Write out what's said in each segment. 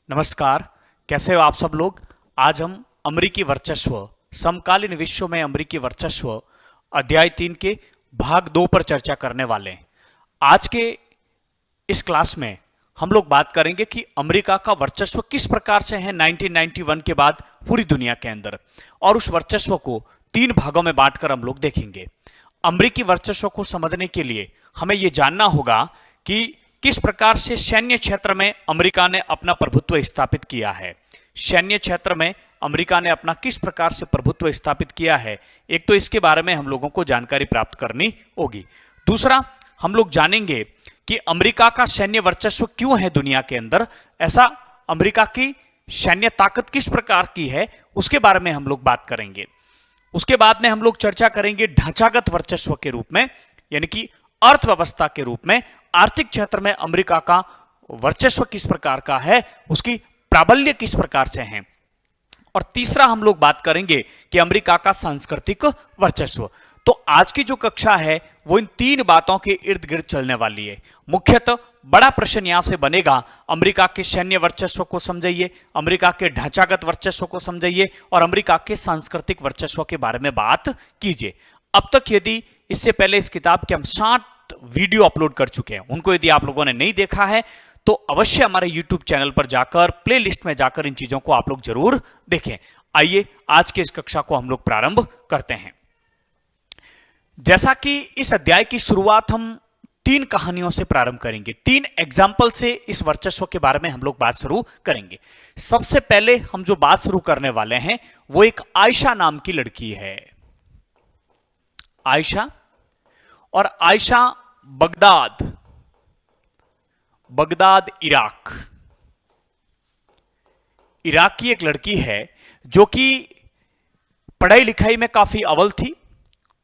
नमस्कार। कैसे हो आप सब लोग। आज हम अमेरिकी वर्चस्व, समकालीन विश्व में अमेरिकी वर्चस्व अध्याय 3 के भाग 2 पर चर्चा करने वाले हैं। आज के इस क्लास में हम लोग बात करेंगे कि अमेरिका का वर्चस्व किस प्रकार से है 1991 के बाद पूरी दुनिया के अंदर, और उस वर्चस्व को 3 भागों में बांटकर हम लोग देखेंगे। अमेरिकी वर्चस्व को समझने के लिए हमें यह जानना होगा कि किस प्रकार से सैन्य क्षेत्र में अमेरिका ने अपना प्रभुत्व स्थापित किया है। सैन्य क्षेत्र में अमेरिका ने अपना किस प्रकार से प्रभुत्व स्थापित किया है, एक तो इसके बारे में हम लोगों को जानकारी प्राप्त करनी होगी। दूसरा, हम लोग जानेंगे कि अमेरिका का सैन्य वर्चस्व क्यों है दुनिया के अंदर, ऐसा अमेरिका की सैन्य ताकत किस प्रकार की है, उसके बारे में हम लोग बात करेंगे। उसके बाद में हम लोग चर्चा करेंगे ढांचागत वर्चस्व के रूप में, यानी कि अर्थव्यवस्था के रूप में, आर्थिक क्षेत्र में अमेरिका का वर्चस्व किस प्रकार का है, उसकी प्राबल्य किस प्रकार से है। और तीसरा, हम लोग बात करेंगे कि अमेरिका का सांस्कृतिक वर्चस्व। तो आज की जो कक्षा है वो इन 3 बातों के इर्द गिर्द चलने वाली है। मुख्यतः बड़ा प्रश्न यहां से बनेगा, अमेरिका के सैन्य वर्चस्व को समझिए, अमेरिका के ढांचागत वर्चस्व को समझिए और अमेरिका के सांस्कृतिक वर्चस्व के बारे में बात कीजिए। अब तक यदि इससे पहले इस किताब के हम 7 वीडियो अपलोड कर चुके हैं, उनको यदि आप लोगों ने नहीं देखा है तो अवश्य हमारे YouTube चैनल पर जाकर प्लेलिस्ट में जाकर इन चीजों को आप लोग जरूर देखें। आइए आज के इस कक्षा को हम लोग प्रारंभ करते हैं। जैसा कि इस अध्याय की शुरुआत हम 3 कहानियों से प्रारंभ करेंगे, 3 एग्जाम्पल से इस वर्चस्व के बारे में हम लोग बात शुरू करेंगे। सबसे पहले हम जो बात शुरू करने वाले हैं वो एक आयशा नाम की लड़की है। आयशा, और आयशा बगदाद इराक की एक लड़की है जो कि पढ़ाई लिखाई में काफी अव्वल थी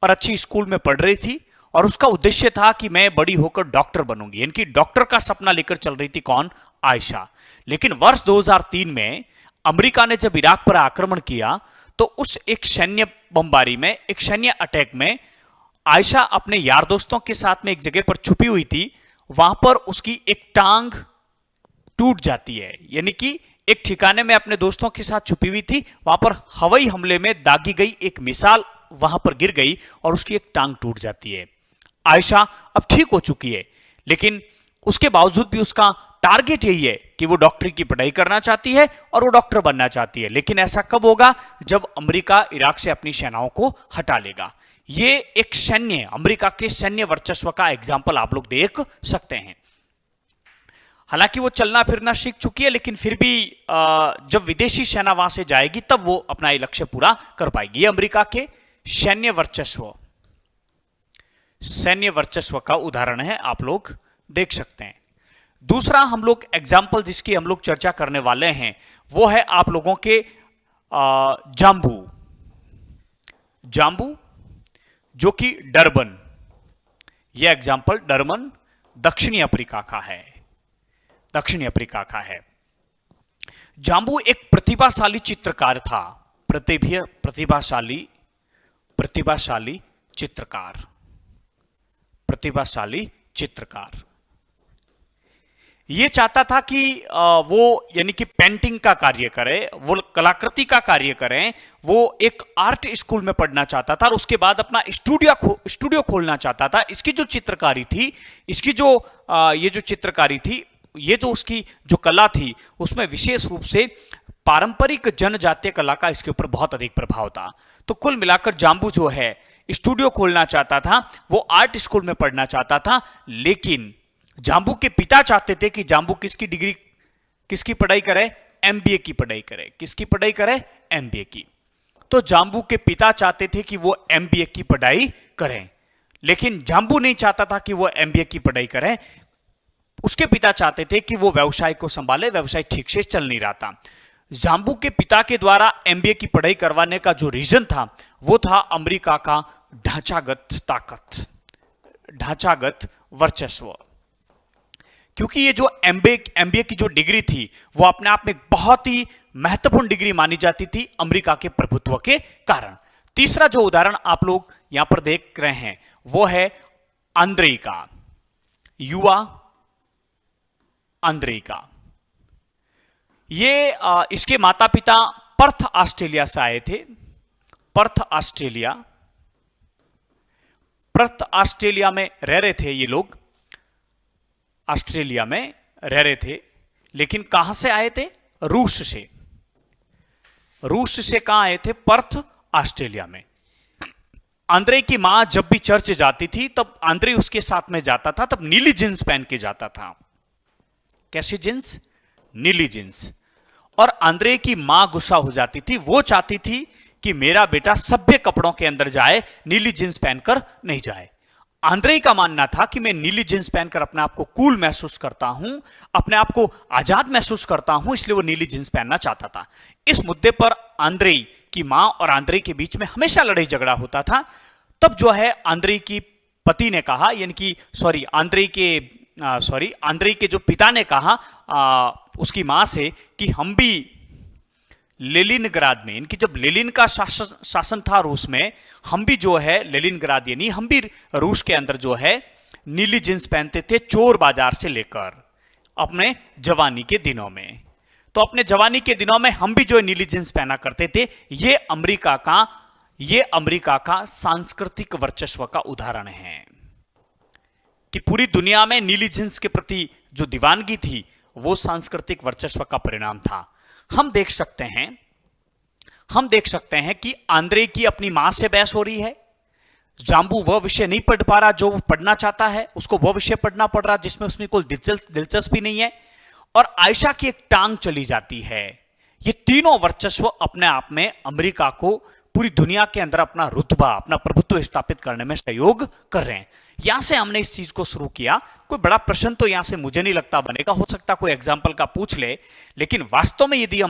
और अच्छी स्कूल में पढ़ रही थी, और उसका उद्देश्य था कि मैं बड़ी होकर डॉक्टर बनूंगी, यानी कि डॉक्टर का सपना लेकर चल रही थी कौन? आयशा। लेकिन वर्ष 2003 में अमेरिका ने जब इराक पर आक्रमण किया तो उस एक सैन्य बमबारी में, एक सैन्य अटैक में आयशा अपने यार दोस्तों के साथ में एक जगह पर छुपी हुई थी। वहां पर उसकी एक टांग टूट जाती है, यानी कि एक ठिकाने में अपने दोस्तों के साथ छुपी हुई थी, वहां पर हवाई हमले में दागी गई एक मिसाइल वहां पर गिर गई और उसकी एक टांग टूट जाती है। आयशा अब ठीक हो चुकी है, लेकिन उसके बावजूद भी उसका टारगेट यही है कि वो डॉक्टरी की पढ़ाई करना चाहती है और वो डॉक्टर बनना चाहती है। लेकिन ऐसा कब होगा? जब अमेरिका इराक से अपनी सेनाओं को हटा लेगा। ये एक सैन्य, अमेरिका के सैन्य वर्चस्व का एग्जाम्पल आप लोग देख सकते हैं। हालांकि वो चलना फिरना सीख चुकी है, लेकिन फिर भी जब विदेशी सेना वहां से जाएगी तब वो अपना ये लक्ष्य पूरा कर पाएगी। ये अमेरिका के सैन्य वर्चस्व का उदाहरण है, आप लोग देख सकते हैं। दूसरा हम लोग एग्जाम्पल जिसकी हम लोग चर्चा करने वाले हैं वो है आप लोगों के जाम्बू, जो कि डरबन, यह एग्जाम्पल डरबन दक्षिणी अफ्रीका का है। जाम्बू एक प्रतिभाशाली चित्रकार था, प्रतिभाशाली चित्रकार। ये चाहता था कि वो यानी कि पेंटिंग का कार्य करे, वो कलाकृति का कार्य करें, वो एक आर्ट स्कूल में पढ़ना चाहता था और उसके बाद अपना स्टूडियो खोलना चाहता था। इसकी जो चित्रकारी थी, ये जो उसकी जो कला थी, उसमें विशेष रूप से पारंपरिक जनजातीय कला का इसके ऊपर बहुत अधिक प्रभाव था। तो कुल मिलाकर जाम्बू जो है स्टूडियो खोलना चाहता था, वो आर्ट स्कूल में पढ़ना चाहता था, लेकिन जाम्बू के पिता चाहते थे कि जाम्बू किसकी पढ़ाई करे? एमबीए की पढ़ाई करे। किसकी पढ़ाई करे? एमबीए की। तो जाम्बू के पिता चाहते थे कि वो एमबीए की पढ़ाई करें, लेकिन जाम्बू नहीं चाहता था कि वो एमबीए की पढ़ाई करें। उसके पिता चाहते थे कि वो व्यवसाय को संभाले, व्यवसाय ठीक से चल नहीं रहा था। जाम्बू के पिता के द्वारा एमबीए की पढ़ाई करवाने का जो रीजन था वो था अमेरिका का ढांचागत वर्चस्व। क्योंकि ये जो एमबीए की जो डिग्री थी वो अपने आप में बहुत ही महत्वपूर्ण डिग्री मानी जाती थी अमेरिका के प्रभुत्व के कारण। तीसरा जो उदाहरण आप लोग यहां पर देख रहे हैं वो है आंद्रेई का, युवा आंद्रेई का। इसके माता पिता पर्थ ऑस्ट्रेलिया से आए थे। पर्थ ऑस्ट्रेलिया में रह रहे थे ये लोग, ऑस्ट्रेलिया में रह रहे थे, लेकिन कहां से आए थे? रूस से। रूस से कहां आए थे? पर्थ ऑस्ट्रेलिया में। आंद्रे की मां जब भी चर्च जाती थी तब आंद्रे उसके साथ में जाता था, तब नीली जींस पहन के जाता था। कैसी जींस? नीली जींस। और आंद्रे की मां गुस्सा हो जाती थी, वो चाहती थी कि मेरा बेटा सभ्य कपड़ों के अंदर जाए, नीली जींस पहनकर नहीं जाए। आंद्रे का मानना था कि मैं नीली जींस पहनकर अपने आप को कूल महसूस करता हूं, अपने आप को आजाद महसूस करता हूं, इसलिए वो नीली जींस पहनना चाहता था। इस मुद्दे पर आंद्रे की मां और आंद्रे के बीच में हमेशा लड़ाई झगड़ा होता था। तब जो है आंद्रे की पति ने कहा, यानी कि आंद्रे के जो पिता ने कहा उसकी मां से कि हम भी लेनिनग्राद में, इनकी जब लेनिन का शासन था रूस में, हम भी जो है लेनिनग्राद यानी हम भी रूस के अंदर जो है नीली जींस पहनते थे, चोर बाजार से लेकर अपने जवानी के दिनों में। तो अपने जवानी के दिनों में हम भी जो है नीली जींस पहना करते थे। ये अमेरिका का सांस्कृतिक वर्चस्व का उदाहरण है कि पूरी दुनिया में नीली जींस के प्रति जो दीवानगी थी वो सांस्कृतिक वर्चस्व का परिणाम था। हम देख सकते हैं कि आंद्रे की अपनी मां से बहस हो रही है। जाम्बू वह विषय नहीं पढ़ पा रहा जो वो पढ़ना चाहता है, उसको वह विषय पढ़ना पड़ रहा जिसमें उसमें कोई दिलचस्पी नहीं है। और आयशा की एक टांग चली जाती है। ये तीनों वर्चस्व अपने आप में अमेरिका को पूरी दुनिया के अंदर अपना रुतबा, अपना प्रभुत्व स्थापित करने में सहयोग कर रहे हैं। यहां से हमने इस चीज को शुरू किया। कोई बड़ा प्रश्न तो यहां से मुझे नहीं लगता बनेगा, हो सकता कोई एग्जाम्पल का पूछ ले, लेकिन वास्तव में यदि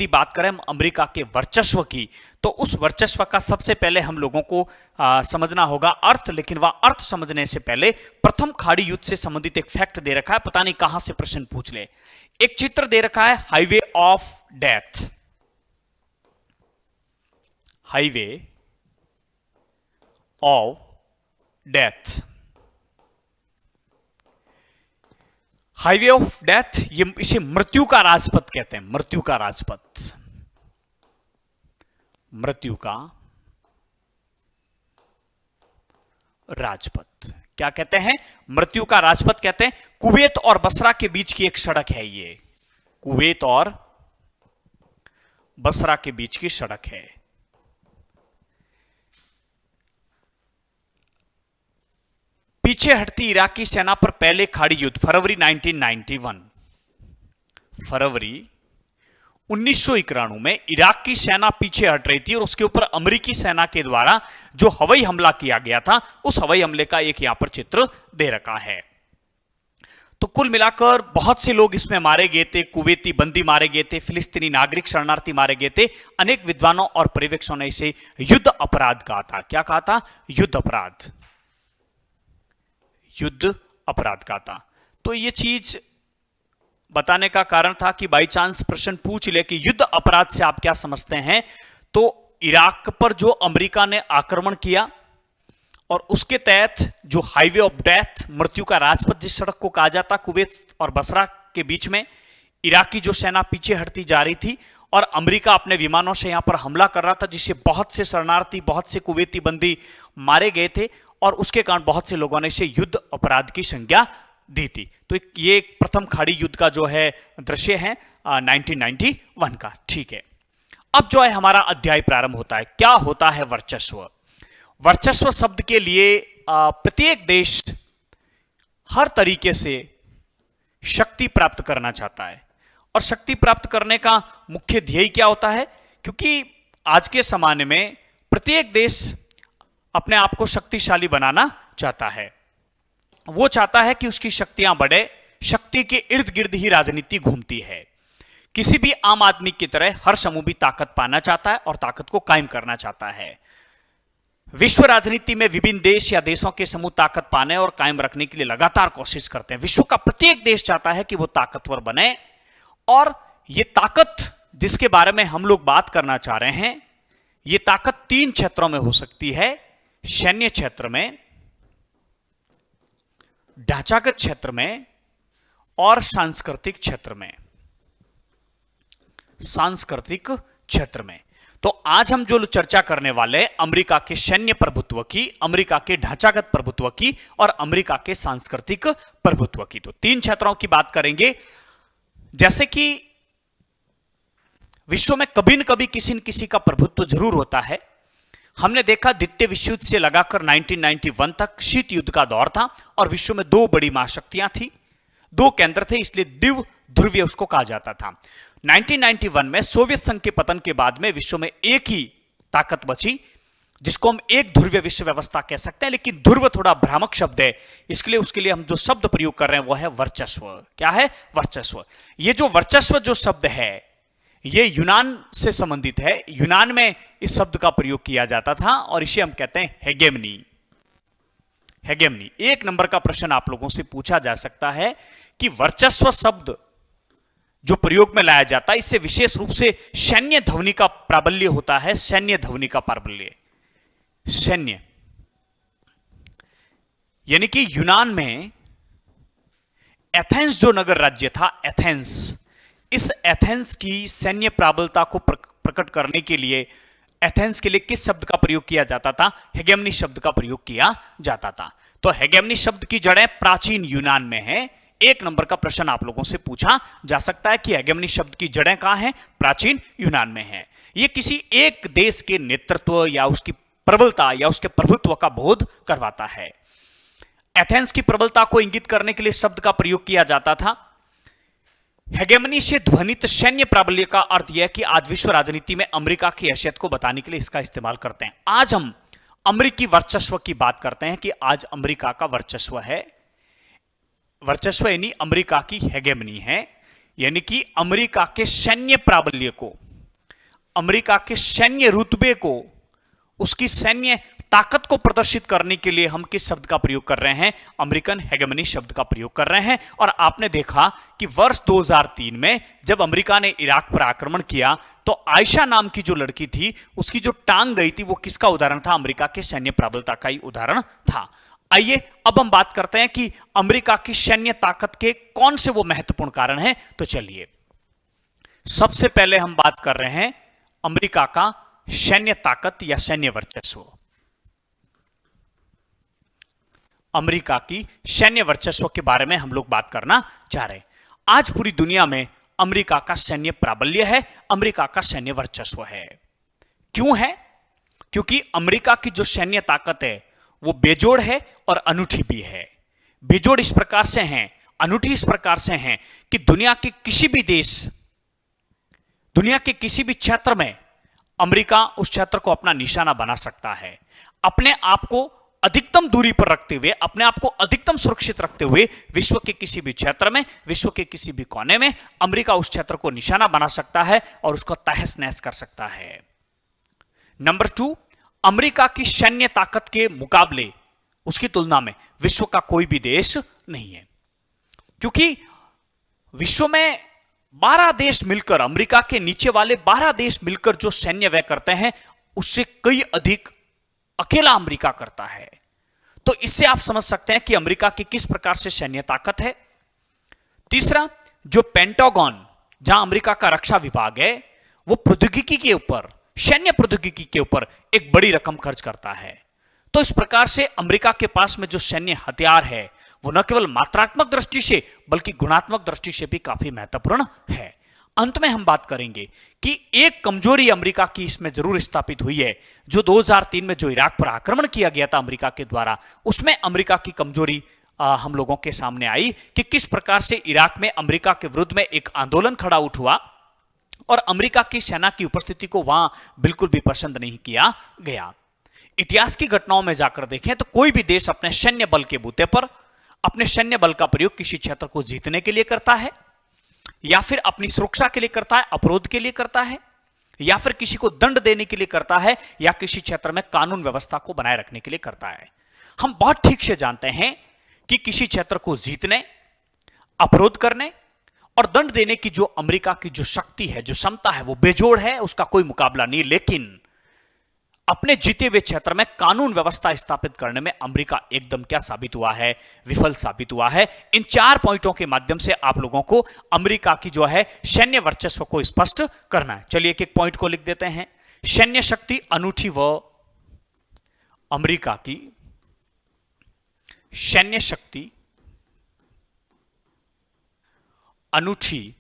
बात करें हम अमेरिका के वर्चस्व की, तो उस वर्चस्व का सबसे पहले हम लोगों को समझना होगा अर्थ। लेकिन वह अर्थ समझने से पहले प्रथम खाड़ी युद्ध से संबंधित एक फैक्ट दे रखा है, पता नहीं कहां से प्रश्न पूछ ले। एक चित्र दे रखा है highway of death. Highway of death, highway of death, ये इसे मृत्यु का राजपथ कहते हैं। मृत्यु का राजपथ, मृत्यु का राजपथ क्या कहते हैं? मृत्यु का राजपथ कहते हैं। कुवैत और बसरा के बीच की एक सड़क है ये, कुवैत और बसरा के बीच की सड़क है। पीछे हटती इराकी सेना पर पहले खाड़ी युद्ध, फरवरी 1991, फरवरी 1991 में इराक की सेना पीछे हट रही थी और उसके ऊपर अमेरिकी सेना के द्वारा जो हवाई हमला किया गया था, उस हवाई हमले का एक यहां पर चित्र दे रखा है। तो कुल मिलाकर बहुत से लोग इसमें मारे गए थे। कुवैती बंदी मारे गए थे, फिलिस्तीनी नागरिक शरणार्थी मारे गए थे। अनेक विद्वानों और पर्यवेक्षकों ने इसे युद्ध अपराध कहा था। क्या कहा था? युद्ध अपराध, युद्ध अपराध का था। तो ये चीज बताने का कारण था कि बाई चांस प्रश्न पूछ ले कि युद्ध अपराध से आप क्या समझते हैं, तो इराक पर जो अमेरिका ने आक्रमण किया और उसके तहत जो हाईवे ऑफ डेथ, मृत्यु का राजपथ जिस सड़क को कहा जाता, कुवैत और बसरा के बीच में इराकी जो सेना पीछे हटती जा रही थी और अमेरिका अपने विमानों से यहां पर हमला कर रहा था, जिससे बहुत से शरणार्थी, बहुत से कुवैती बंदी मारे गए थे और उसके कारण बहुत से लोगों ने इसे युद्ध अपराध की संज्ञा दी थी। तो ये एक प्रथम खाड़ी युद्ध का जो है दृश्य है 1991 का। ठीक है, अब जो है हमारा अध्याय प्रारंभ होता है। क्या होता है वर्चस्व? वर्चस्व शब्द के लिए प्रत्येक देश हर तरीके से शक्ति प्राप्त करना चाहता है। और शक्ति प्राप्त करने का मुख्य ध्येय क्या होता है? क्योंकि आज के जमाने में प्रत्येक देश अपने आप को शक्तिशाली बनाना चाहता है। वो चाहता है कि उसकी शक्तियां बढ़े। शक्ति के इर्द गिर्द ही राजनीति घूमती है। किसी भी आम आदमी की तरह हर समूह भी ताकत पाना चाहता है और ताकत को कायम करना चाहता है। विश्व राजनीति में विभिन्न देश या देशों के समूह ताकत पाने और कायम रखने के लिए लगातार कोशिश करते हैं। विश्व का प्रत्येक देश चाहता है कि वो ताकतवर बने। और ये ताकत जिसके बारे में हम लोग बात करना चाह रहे हैं, ये ताकत 3 क्षेत्रों में हो सकती है। सैन्य क्षेत्र में, ढांचागत क्षेत्र में और सांस्कृतिक क्षेत्र में। सांस्कृतिक क्षेत्र में। तो आज हम जो चर्चा करने वाले हैं अमेरिका के सैन्य प्रभुत्व की, अमेरिका के ढांचागत प्रभुत्व की और अमेरिका के सांस्कृतिक प्रभुत्व की। तो 3 क्षेत्रों की बात करेंगे। जैसे कि विश्व में कभी न कभी किसी न किसी का प्रभुत्व जरूर होता है। हमने देखा द्वितीय विश्व युद्ध से लगाकर 1991 तक शीत युद्ध का दौर था और विश्व में 2 बड़ी महाशक्तियां थी, 2 केंद्र थे, इसलिए द्विव ध्रुवीय उसको कहा जाता था। 1991 में सोवियत संघ के पतन के बाद में विश्व में एक ही ताकत बची, जिसको हम एक ध्रुवीय विश्व व्यवस्था कह सकते हैं, लेकिन ध्रुव थोड़ा भ्रामक शब्द है, इसलिए उसके लिए हम जो शब्द प्रयोग कर रहे हैं वो है वर्चस्व। क्या है? वर्चस्व। ये जो वर्चस्व जो शब्द है ये यूनान से संबंधित है। यूनान में इस शब्द का प्रयोग किया जाता था और इसे हम कहते हैं हेगेमनी। हेगेमनी। 1 नंबर का प्रश्न आप लोगों से पूछा जा सकता है कि वर्चस्व शब्द जो प्रयोग में लाया जाता है इससे विशेष रूप से सैन्य ध्वनि का प्राबल्य होता है। सैन्य ध्वनि का प्राबल्य, सैन्य, यानी कि यूनान में एथेंस जो नगर राज्य था, एथेंस, इस एथेंस की सैन्य प्राबल्यता को प्रकट करने के लिए एथेंस के लिए किस शब्द का प्रयोग किया जाता था? हेगेमनी शब्द का प्रयोग किया जाता था। तो हेगेमनी शब्द की जड़ें प्राचीन यूनान में है। 1 नंबर का प्रश्न आप लोगों से पूछा जा सकता है कि हेगेमनी शब्द की जड़ें कहां हैं? प्राचीन यूनान में है। यह किसी एक देश के नेतृत्व या उसकी प्रबलता या उसके प्रभुत्व का बोध करवाता है। एथेंस की प्रबलता को इंगित करने के लिए शब्द का प्रयोग किया जाता था। हेगेमनी से ध्वनित सैन्य प्राबल्य का अर्थ यह है कि आज विश्व राजनीति में अमेरिका की हैसियत को बताने के लिए इसका इस्तेमाल करते हैं। आज हम अमेरिकी वर्चस्व की बात करते हैं कि आज अमेरिका का वर्चस्व है। वर्चस्व यानी अमेरिका की हेगेमनी है, यानी कि अमेरिका के सैन्य प्राबल्य को, अमेरिका के सैन्य रुतबे को, उसकी सैन्य ताकत को प्रदर्शित करने के लिए हम किस शब्द का प्रयोग कर रहे हैं? अमेरिकन हेगेमनी शब्द का प्रयोग कर रहे हैं। और आपने देखा कि वर्ष 2003 में जब अमेरिका ने इराक पर आक्रमण किया तो आयशा नाम की जो लड़की थी उसकी जो टांग गई थी वो किसका उदाहरण था? अमेरिका के सैन्य प्रबलता का ही उदाहरण था। आइए अब हम बात करते हैं कि अमेरिका की सैन्य ताकत के कौन से वो महत्वपूर्ण कारण हैं। तो चलिए सबसे पहले हम बात कर रहे हैं अमेरिका का सैन्य ताकत या सैन्य वर्चस्व। अमेरिका की सैन्य वर्चस्व के बारे में हम लोग बात करना चाह रहे हैं। आज पूरी दुनिया में अमेरिका का सैन्य प्राबल्य है, अमेरिका का सैन्य वर्चस्व है। क्यों है? क्योंकि अमेरिका की जो सैन्य ताकत है वो बेजोड़ है और अनूठी भी है। बेजोड़ इस प्रकार से है, अनूठी इस प्रकार से है कि दुनिया के किसी भी देश, दुनिया के किसी भी क्षेत्र में अमेरिका उस क्षेत्र को अपना निशाना बना सकता है। अपने आप को अधिकतम दूरी पर रखते हुए, अपने आप को अधिकतम सुरक्षित रखते हुए विश्व के किसी भी क्षेत्र में, विश्व के किसी भी कोने में अमेरिका उस क्षेत्र को निशाना बना सकता है और उसको तहस नहस कर सकता है। नंबर 2, अमेरिका की सैन्य ताकत के मुकाबले, उसकी तुलना में विश्व का कोई भी देश नहीं है। क्योंकि विश्व में 12 देश मिलकर, अमेरिका के नीचे वाले 12 देश मिलकर जो सैन्य व्यय करते हैं उससे कई अधिक अकेला अमेरिका करता है। तो इससे आप समझ सकते हैं कि अमेरिका की किस प्रकार से सैन्य ताकत है। तीसरा, जो पेंटागन, जहां अमेरिका का रक्षा विभाग है, वो प्रौद्योगिकी के ऊपर, सैन्य प्रौद्योगिकी के ऊपर एक बड़ी रकम खर्च करता है। तो इस प्रकार से अमेरिका के पास में जो सैन्य हथियार है वो न केवल मात्रात्मक दृष्टि से बल्कि गुणात्मक दृष्टि से भी काफी महत्वपूर्ण है। अंत में हम बात करेंगे कि एक कमजोरी अमेरिका की इसमें जरूर स्थापित हुई है। जो 2003 में जो इराक पर आक्रमण किया गया था अमेरिका के द्वारा, उसमें अमेरिका की कमजोरी हम लोगों के सामने आई कि किस प्रकार से इराक में अमेरिका के विरुद्ध में एक आंदोलन खड़ा उठा और अमेरिका की सेना की उपस्थिति को वहां बिल्कुल भी पसंद नहीं किया गया। इतिहास की घटनाओं में जाकर देखें तो कोई भी देश अपने सैन्य बल के बूते पर अपने सैन्य बल का प्रयोग किसी क्षेत्र को जीतने के लिए करता है, या फिर अपनी सुरक्षा के लिए करता है, अपरोध के लिए करता है, या फिर किसी को दंड देने के लिए करता है, या किसी क्षेत्र में कानून व्यवस्था को बनाए रखने के लिए करता है। हम बहुत ठीक से जानते हैं कि किसी क्षेत्र को जीतने, अपरोध करने और दंड देने की जो अमेरिका की जो शक्ति है, जो क्षमता है, वो बेजोड़ है, उसका कोई मुकाबला नहीं। लेकिन अपने जीते हुए क्षेत्र में कानून व्यवस्था स्थापित करने में अमेरिका एकदम क्या साबित हुआ है, विफल साबित हुआ है। इन 4 पॉइंटों के माध्यम से आप लोगों को अमेरिका की जो है सैन्य वर्चस्व को स्पष्ट करना है। चलिए एक एक पॉइंट को लिख देते हैं। सैन्य शक्ति अनूठी व अमेरिका की सैन्य शक्ति अनूठी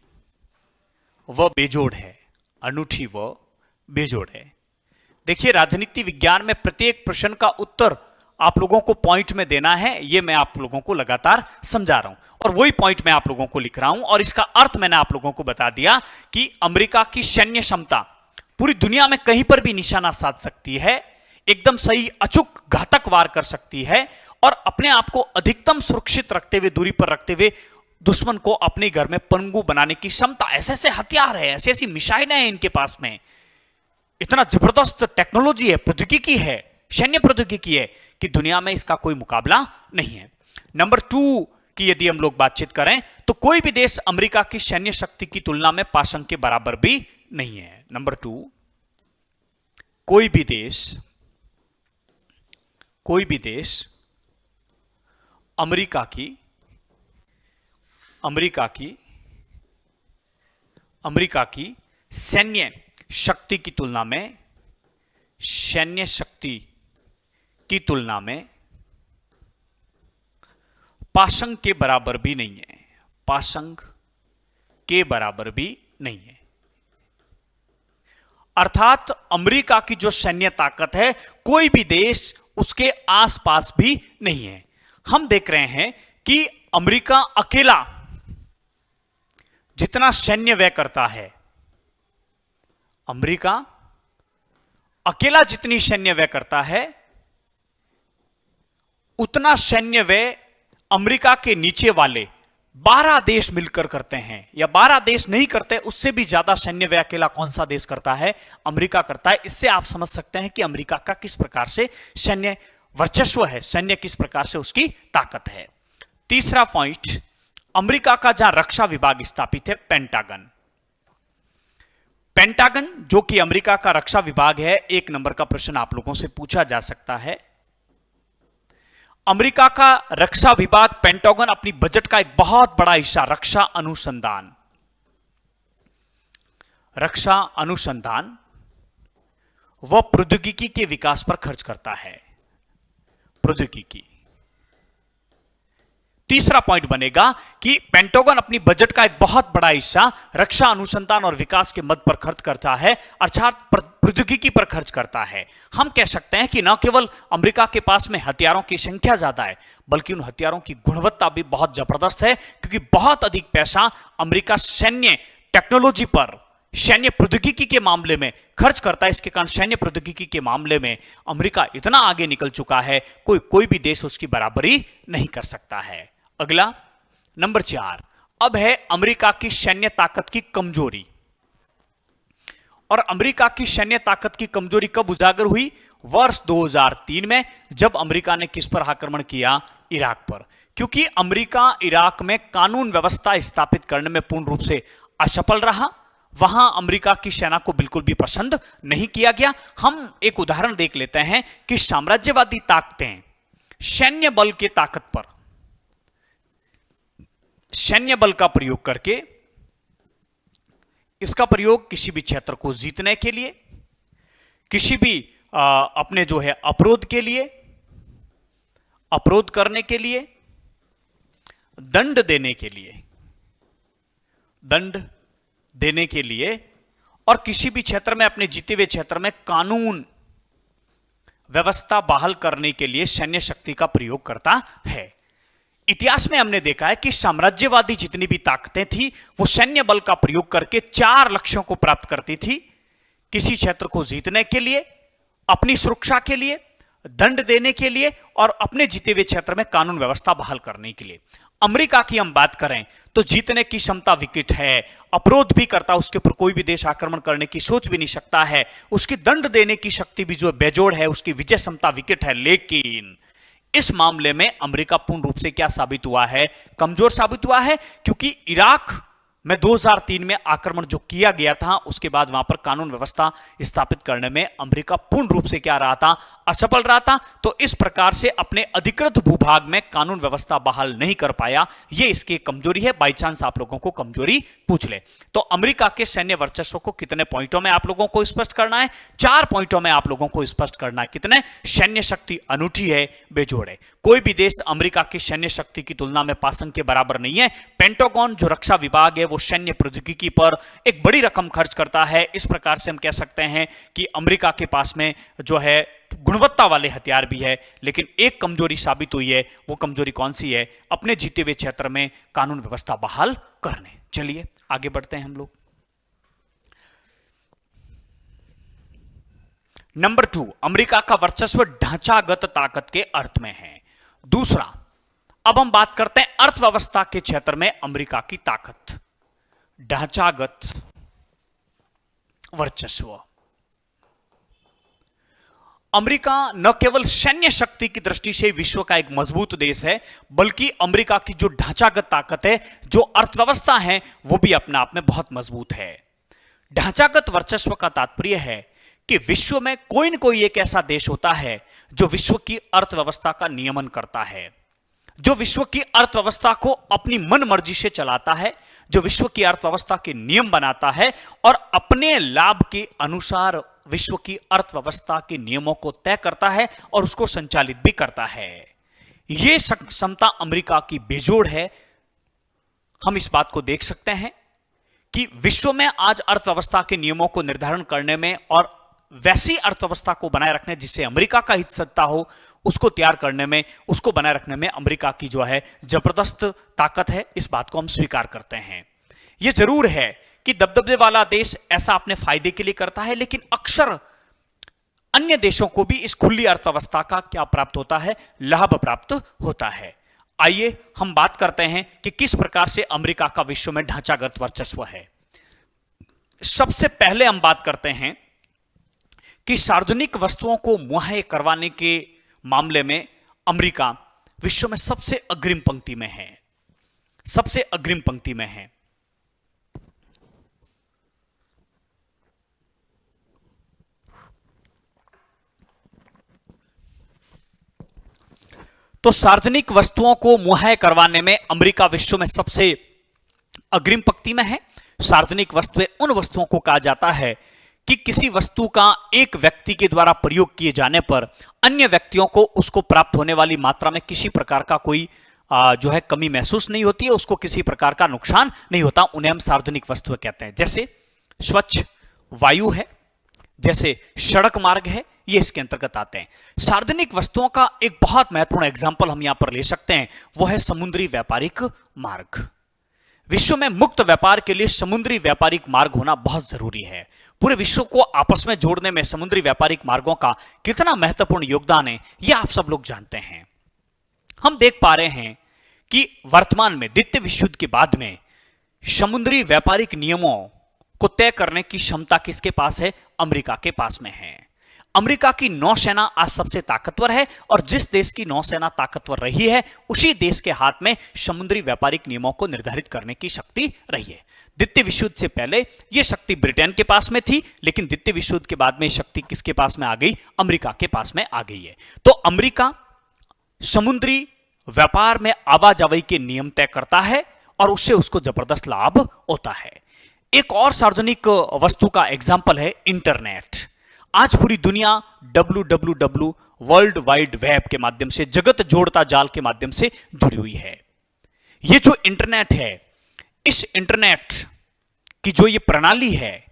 व बेजोड़ है, अनूठी व बेजोड़ है। देखिए, राजनीति विज्ञान में प्रत्येक प्रश्न का उत्तर आप लोगों को पॉइंट में देना है, यह मैं आप लोगों को लगातार समझा रहा हूं और वही पॉइंट मैं आप लोगों को लिख रहा हूं। और इसका अर्थ मैंने आप लोगों को बता दिया कि अमेरिका की सैन्य क्षमता पूरी दुनिया में कहीं पर भी निशाना साध सकती है, एकदम सही अचूक घातक वार कर सकती है और अपने आप को अधिकतम सुरक्षित रखते हुए, दूरी पर रखते हुए दुश्मन को अपने घर में पंगु बनाने की क्षमता, ऐसे ऐसे हथियार है, ऐसी ऐसी मिसाइलें हैं इनके पास में, इतना जबरदस्त टेक्नोलॉजी है, प्रौद्योगिकी है, सैन्य प्रौद्योगिकी है कि दुनिया में इसका कोई मुकाबला नहीं है। नंबर 2 की यदि हम लोग बातचीत करें तो कोई भी देश अमेरिका की सैन्य शक्ति की तुलना में पाशंक के बराबर भी नहीं है। नंबर 2, कोई भी देश अमेरिका की सैन्य शक्ति की तुलना में पाशंक के बराबर भी नहीं है, पाशंक के बराबर भी नहीं है। अर्थात अमेरिका की जो सैन्य ताकत है कोई भी देश उसके आसपास भी नहीं है। हम देख रहे हैं कि अमेरिका अकेला जितना सैन्य व्यय करता है, अमेरिका अकेला जितनी सैन्य व्यय करता है उतना सैन्य व्यय अमेरिका के नीचे वाले 12 देश मिलकर करते हैं, या 12 देश नहीं करते, उससे भी ज्यादा सैन्य व्यय अकेला कौन सा देश करता है? अमेरिका करता है। इससे आप समझ सकते हैं कि अमेरिका का किस प्रकार से सैन्य वर्चस्व है, सैन्य किस प्रकार से उसकी ताकत है। तीसरा पॉइंट, अमेरिका का जहां रक्षा विभाग स्थापित है, पेंटागन। पेंटागन जो कि अमेरिका का रक्षा विभाग है, 1 नंबर का प्रश्न आप लोगों से पूछा जा सकता है। अमेरिका का रक्षा विभाग पेंटागन अपनी बजट का एक बहुत बड़ा हिस्सा रक्षा अनुसंधान व प्रौद्योगिकी के विकास पर खर्च करता है, प्रौद्योगिकी। तीसरा पॉइंट बनेगा कि पेंटागन अपनी बजट का एक बहुत बड़ा हिस्सा रक्षा अनुसंधान और विकास के मद पर खर्च करता है, अर्थात प्रौद्योगिकी पर खर्च करता है। हम कह सकते हैं कि न केवल अमेरिका के पास में हथियारों की संख्या ज्यादा है, बल्कि उन हथियारों की गुणवत्ता भी बहुत जबरदस्त है, क्योंकि बहुत अधिक पैसा अमेरिका सैन्य टेक्नोलॉजी पर, सैन्य प्रौद्योगिकी के मामले में खर्च करता है। इसके कारण सैन्य प्रौद्योगिकी के मामले में अमेरिका इतना आगे निकल चुका है, कोई भी देश उसकी बराबरी नहीं कर सकता है। अगला नंबर 4, अब है अमेरिका की सैन्य ताकत की कमजोरी। और अमेरिका की सैन्य ताकत की कमजोरी कब उजागर हुई? वर्ष 2003 में, जब अमेरिका ने किस पर आक्रमण किया? इराक पर। क्योंकि अमेरिका इराक में कानून व्यवस्था स्थापित करने में पूर्ण रूप से असफल रहा, वहां अमेरिका की सेना को बिल्कुल भी पसंद नहीं किया गया। हम एक उदाहरण देख लेते हैं कि साम्राज्यवादी ताकतें सैन्य बल के ताकत पर, सैन्य बल का प्रयोग करके, इसका प्रयोग किसी भी क्षेत्र को जीतने के लिए, किसी भी अपने जो है अवरोध के लिए, अवरोध करने के लिए, दंड देने के लिए और किसी भी क्षेत्र में, अपने जीते हुए क्षेत्र में कानून व्यवस्था बहाल करने के लिए सैन्य शक्ति का प्रयोग करता है। इतिहास में हमने देखा है कि साम्राज्यवादी जितनी भी ताकतें थी वो सैन्य बल का प्रयोग करके 4 लक्ष्यों को प्राप्त करती थी, किसी क्षेत्र को जीतने के लिए, अपनी सुरक्षा के लिए, दंड देने के लिए और अपने जीते हुए क्षेत्र में कानून व्यवस्था बहाल करने के लिए। अमेरिका की हम बात करें तो जीतने की क्षमता विकट है, अवरोध भी करता, उसके ऊपर कोई भी देश आक्रमण करने की सोच भी नहीं सकता है, उसकी दंड देने की शक्ति भी जो बेजोड़ है, उसकी विजय क्षमता विकट है। लेकिन इस मामले में अमेरिका पूर्ण रूप से क्या साबित हुआ है? कमजोर साबित हुआ है, क्योंकि इराक में 2003 में आक्रमण जो किया गया था उसके बाद वहां पर कानून व्यवस्था स्थापित करने में अमेरिका पूर्ण रूप से क्या रहा था, असफल रहा था। तो इस प्रकार से अपने अधिकृत भूभाग में कानून व्यवस्था बहाल नहीं कर पाया, यह इसकी कमजोरी है। बाई चांस आप लोगों को कमजोरी पूछ ले तो अमेरिका के सैन्य वर्चस्व को कितने पॉइंटों में आप लोगों को स्पष्ट करना है, 4 पॉइंटों में आप लोगों को स्पष्ट करना है। कितने? सैन्य शक्ति अनूठी है, बेजोड़ है। कोई भी देश अमेरिका की सैन्य शक्ति की तुलना में पासंग के बराबर नहीं है। पेंटागन जो रक्षा विभाग है वो सैन्य प्रौद्योगिकी पर एक बड़ी रकम खर्च करता है। इस प्रकार से हम कह सकते हैं कि अमेरिका के पास में जो है गुणवत्ता वाले हथियार भी है, लेकिन एक कमजोरी साबित हुई है। वो कमजोरी कौन सी है? अपने जीते हुए क्षेत्र में कानून व्यवस्था बहाल करने। चलिए आगे बढ़ते हैं हम लोग। नंबर 2, अमेरिका का वर्चस्व ढांचागत ताकत के अर्थ में है। दूसरा, अब हम बात करते हैं अर्थव्यवस्था के क्षेत्र में अमेरिका की ताकत, ढांचागत वर्चस्व। अमेरिका न केवल सैन्य शक्ति की दृष्टि से विश्व का एक मजबूत देश है, बल्कि अमेरिका की जो ढांचागत ताकत है, जो अर्थव्यवस्था है, वो भी अपने आप में बहुत मजबूत है। ढांचागत वर्चस्व का तात्पर्य है कि विश्व में कोई न कोई एक ऐसा देश होता है जो विश्व की अर्थव्यवस्था का नियमन करता है, जो विश्व की अर्थव्यवस्था को अपनी मन मर्जी से चलाता है, जो विश्व की अर्थव्यवस्था के नियम बनाता है और अपने लाभ के अनुसार विश्व की अर्थव्यवस्था के नियमों को तय करता है और उसको संचालित भी करता है। यह क्षमता अमेरिका की बेजोड़ है। हम इस बात को देख सकते हैं कि विश्व में आज अर्थव्यवस्था के नियमों को निर्धारण करने में और वैसी अर्थव्यवस्था को बनाए रखने जिससे अमेरिका का हित सत्ता हो, उसको तैयार करने में, उसको बनाए रखने में अमेरिका की जो है जबरदस्त ताकत है। इस बात को हम स्वीकार करते हैं। यह जरूर है कि दबदबे वाला देश ऐसा अपने फायदे के लिए करता है, लेकिन अक्सर अन्य देशों को भी इस खुली अर्थव्यवस्था का क्या प्राप्त होता है? लाभ प्राप्त होता है। आइए हम बात करते हैं कि किस प्रकार से अमेरिका का विश्व में ढांचागत वर्चस्व है। सबसे पहले हम बात करते हैं कि सार्वजनिक वस्तुओं को मुहैया करवाने के मामले में अमेरिका विश्व में सबसे अग्रिम पंक्ति में है, सबसे अग्रिम पंक्ति में है। तो सार्वजनिक वस्तुओं को मुहैया करवाने में अमेरिका विश्व में सबसे अग्रिम पंक्ति में है। सार्वजनिक वस्तुएं उन वस्तुओं को कहा जाता है कि किसी वस्तु का एक व्यक्ति के द्वारा प्रयोग किए जाने पर अन्य व्यक्तियों को उसको प्राप्त होने वाली मात्रा में किसी प्रकार का कोई जो है कमी महसूस नहीं होती है, उसको किसी प्रकार का नुकसान नहीं होता, उन्हें हम सार्वजनिक वस्तुएं कहते हैं। जैसे स्वच्छ वायु है, जैसे सड़क मार्ग है, ये इसके अंतर्गत आते हैं। सार्वजनिक वस्तुओं का एक बहुत महत्वपूर्ण एग्जाम्पल हम यहां पर ले सकते हैं, वो है समुद्री व्यापारिक मार्ग। विश्व में मुक्त व्यापार के लिए समुद्री व्यापारिक मार्ग होना बहुत जरूरी है। पूरे विश्व को आपस में जोड़ने में समुद्री व्यापारिक मार्गों का कितना महत्वपूर्ण योगदान है, यह आप सब लोग जानते हैं। हम देख पा रहे हैं कि वर्तमान में द्वितीय विश्व युद्ध के बाद में समुद्री व्यापारिक नियमों को तय करने की क्षमता किसके पास है? अमेरिका के पास में है। अमेरिका की नौसेना आज सबसे ताकतवर है और जिस देश की नौसेना ताकतवर रही है उसी देश के हाथ में समुद्री व्यापारिक नियमों को निर्धारित करने की शक्ति रही है। द्वितीय विश्व युद्ध से पहले यह शक्ति ब्रिटेन के पास में थी, लेकिन द्वितीय विश्व युद्ध के बाद में शक्ति किसके पास में आ गई? अमेरिका के पास में आ गई है। तो अमेरिका समुद्री व्यापार में आवाजाही के नियम तय करता है और उससे उसको जबरदस्त लाभ होता है। एक और सार्वजनिक वस्तु का एग्जाम्पल है इंटरनेट। आज पूरी दुनिया www वर्ल्ड वाइड वेब के माध्यम से, जगत जोड़ता जाल के माध्यम से जुड़ी हुई है। ये जो इंटरनेट है, इस इंटरनेट की जो ये प्रणाली है,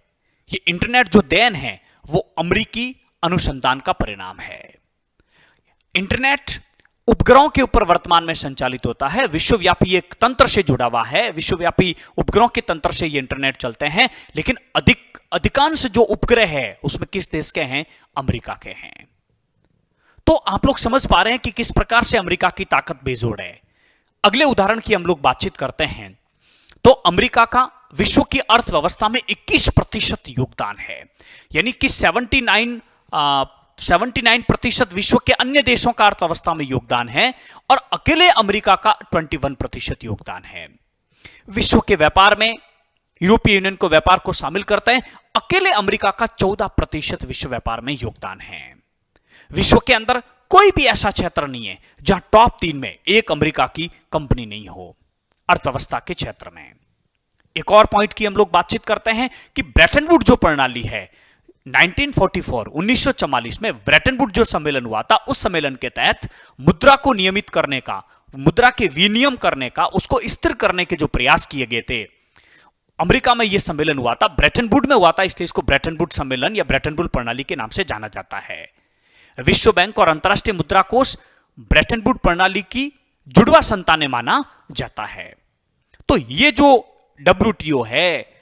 ये इंटरनेट जो देन है, वो अमेरिकी अनुसंधान का परिणाम है। इंटरनेट उपग्रहों के ऊपर वर्तमान में संचालित होता है, विश्वव्यापी एक तंत्र से जुड़ा हुआ है, विश्वव्यापी उपग्रहों के तंत्र से ये इंटरनेट चलते हैं, लेकिन अधिकांश जो उपग्रह है उसमें किस देश के हैं? अमेरिका के हैं। तो आप लोग समझ पा रहे हैं कि किस प्रकार से अमेरिका की ताकत बेजोड़ है। अगले उदाहरण की हम लोग बातचीत करते हैं तो अमेरिका का विश्व की अर्थव्यवस्था में 21% योगदान है, यानी कि 79% विश्व के अन्य देशों का अर्थव्यवस्था में योगदान है और अकेले अमेरिका का 21% योगदान है। विश्व के व्यापार में यूरोपीय यूनियन को व्यापार को शामिल करते हैं, अकेले अमेरिका का 14% विश्व व्यापार में योगदान है। विश्व के अंदर कोई भी ऐसा क्षेत्र नहीं है जहां टॉप 3 में एक अमेरिका की कंपनी नहीं हो अर्थव्यवस्था के क्षेत्र में। एक और पॉइंट की हम लोग बातचीत करते हैं कि ब्रेटन वुड जो प्रणाली है 1944 में ब्रेटन वुड जो सम्मेलन हुआ था, उस सम्मेलन के तहत मुद्रा को नियमित करने का, मुद्रा के विनियम करने का, उसको स्थिर करने के जो प्रयास किए गए थे, अमेरिका में यह सम्मेलन हुआ था, ब्रेटन वुड में हुआ था, इसलिए इसको ब्रेटन वुड सम्मेलन या ब्रेटन वुड प्रणाली के नाम से जाना जाता है। विश्व बैंक और अंतरराष्ट्रीय मुद्रा कोष ब्रेटन वुड प्रणाली की जुड़वा संतानें माना जाता है। तो ये जो WTO है,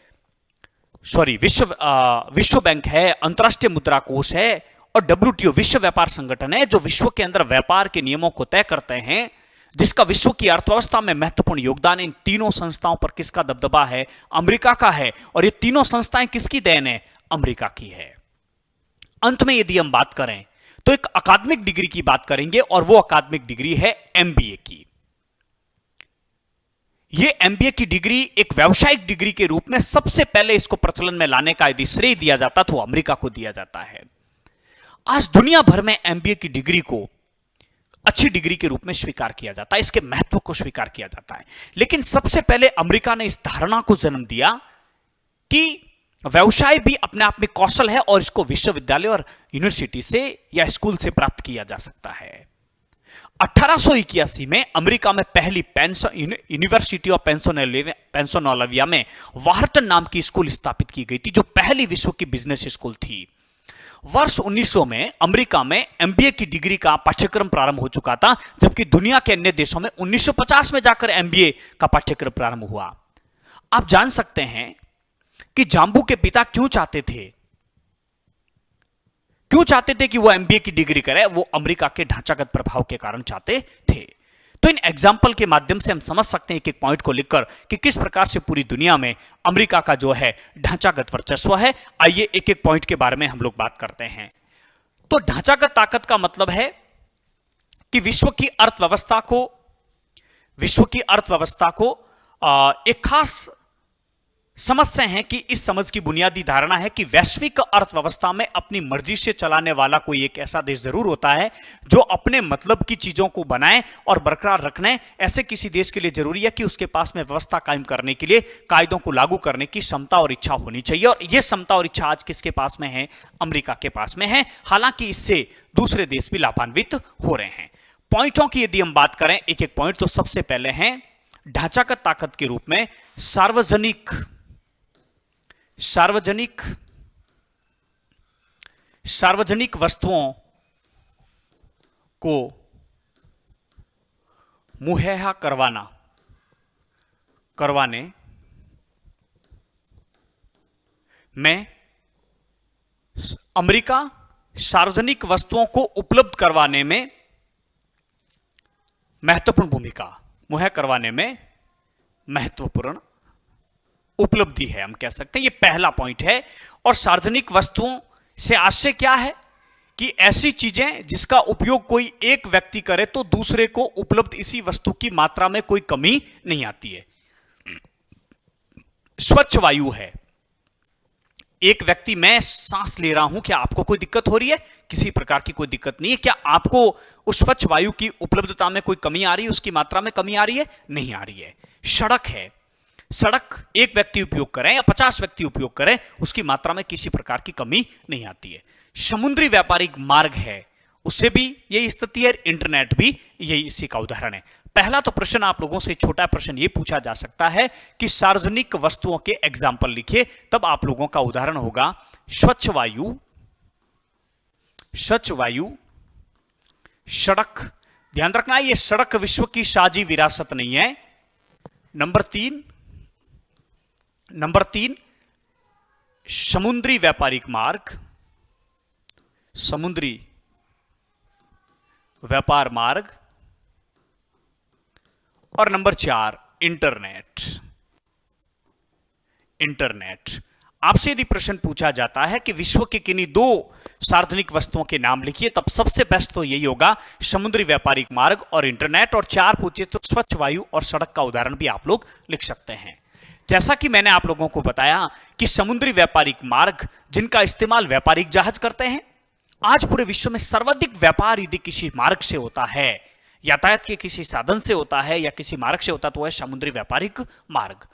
विश्व बैंक है, अंतरराष्ट्रीय मुद्रा कोष है और WTO विश्व व्यापार संगठन है, जो विश्व के अंदर व्यापार के नियमों को तय करते हैं, जिसका विश्व की अर्थव्यवस्था में महत्वपूर्ण योगदान। इन तीनों संस्थाओं पर किसका दबदबा है? अमेरिका का है। और ये तीनों संस्थाएं किसकी देन है? अमेरिका की है। अंत में यदि हम बात करें तो एक अकादमिक डिग्री की बात करेंगे और वो अकादमिक डिग्री है MBA की। ये MBA की डिग्री एक व्यावसायिक डिग्री के रूप में सबसे पहले इसको प्रचलन में लाने का यदि श्रेय दिया जाता तो अमेरिका को दिया जाता है। आज दुनिया भर में MBA की डिग्री को अच्छी डिग्री के रूप में स्वीकार किया जाता है, इसके महत्व को स्वीकार किया जाता है। लेकिन सबसे पहले अमेरिका ने इस धारणा को जन्म दिया कि व्यवसाय भी अपने आप में कौशल है और इसको विश्वविद्यालय और यूनिवर्सिटी से या स्कूल से प्राप्त किया जा सकता है। 1881 में अमेरिका में पहली यूनिवर्सिटी ऑफ पेंसिल्वेनिया में वार्टन नाम की स्कूल स्थापित की गई थी, जो पहली विश्व की बिजनेस स्कूल थी। वर्ष 1900 में अमेरिका में MBA की डिग्री का पाठ्यक्रम प्रारंभ हो चुका था, जबकि दुनिया के अन्य देशों में 1950 में जाकर MBA का पाठ्यक्रम प्रारंभ हुआ। आप जान सकते हैं कि जाम्बू के पिता क्यों चाहते थे कि वो MBA की डिग्री करे? वो अमेरिका के ढांचागत प्रभाव के कारण चाहते थे। तो इन एग्जाम्पल के माध्यम से हम समझ सकते हैं एक एक पॉइंट को लिखकर कि किस प्रकार से पूरी दुनिया में अमेरिका का जो है ढांचागत वर्चस्व है। आइए एक एक पॉइंट के बारे में हम लोग बात करते हैं। तो ढांचागत ताकत का मतलब है कि विश्व की अर्थव्यवस्था को एक खास समझ से हैं कि इस समझ की बुनियादी धारणा है कि वैश्विक अर्थव्यवस्था में अपनी मर्जी से चलाने वाला कोई एक ऐसा देश जरूर होता है जो अपने मतलब की चीजों को बनाए और बरकरार रखने। ऐसे किसी देश के लिए जरूरी है कि उसके पास में व्यवस्था कायम करने के लिए कायदों को लागू करने की क्षमता और इच्छा होनी चाहिए, और यह क्षमता और इच्छा आज किसके पास में है? अमेरिका के पास में है। हालांकि इससे दूसरे देश भी लाभान्वित हो रहे हैं। पॉइंटों की यदि हम बात करें एक एक पॉइंट, तो सबसे पहले है ढांचागत ताकत के रूप में सार्वजनिक वस्तुओं को मुहैया करवाने में अमेरिका सार्वजनिक वस्तुओं को उपलब्ध करवाने में महत्वपूर्ण भूमिका, मुहैया करवाने में महत्वपूर्ण उपलब्धि है, हम कह सकते हैं। ये पहला पॉइंट है। और सार्वजनिक वस्तुओं से आशय क्या है कि ऐसी चीजें जिसका उपयोग कोई एक व्यक्ति करे तो दूसरे को उपलब्ध इसी वस्तु की मात्रा में कोई कमी नहीं आती है। स्वच्छ वायु है, एक व्यक्ति, मैं सांस ले रहा हूं, क्या आपको कोई दिक्कत हो रही है? किसी प्रकार की कोई दिक्कत नहीं है। क्या आपको उस स्वच्छ वायु की उपलब्धता में कोई कमी आ रही है? उसकी मात्रा में कमी आ रही है? नहीं आ रही है। सड़क है, सड़क एक व्यक्ति उपयोग करें या 50 व्यक्ति उपयोग करें, उसकी मात्रा में किसी प्रकार की कमी नहीं आती है। समुद्री व्यापारिक मार्ग है, उससे भी यही स्थिति है। इंटरनेट भी यही इसी का उदाहरण है। पहला तो प्रश्न आप लोगों से छोटा प्रश्न यह पूछा जा सकता है कि सार्वजनिक वस्तुओं के एग्जाम्पल लिखिए, तब आप लोगों का उदाहरण होगा स्वच्छ वायु, सड़क। ध्यान रखना है, यह सड़क विश्व की साझी विरासत नहीं है। नंबर तीन समुद्री व्यापारिक मार्ग, समुद्री व्यापार मार्ग। और नंबर 4 इंटरनेट। आपसे यदि प्रश्न पूछा जाता है कि विश्व के किन्हीं 2 सार्वजनिक वस्तुओं के नाम लिखिए, तब सबसे बेस्ट तो यही होगा समुद्री व्यापारिक मार्ग और इंटरनेट। और 4 पूछे तो स्वच्छ वायु और सड़क का उदाहरण भी आप लोग लिख सकते हैं। जैसा कि मैंने आप लोगों को बताया कि समुद्री व्यापारिक मार्ग जिनका इस्तेमाल व्यापारिक जहाज करते हैं, आज पूरे विश्व में सर्वाधिक व्यापार यदि किसी मार्ग से होता है, यातायात के किसी साधन से होता है या किसी मार्ग से होता है, तो है समुद्री व्यापारिक मार्ग।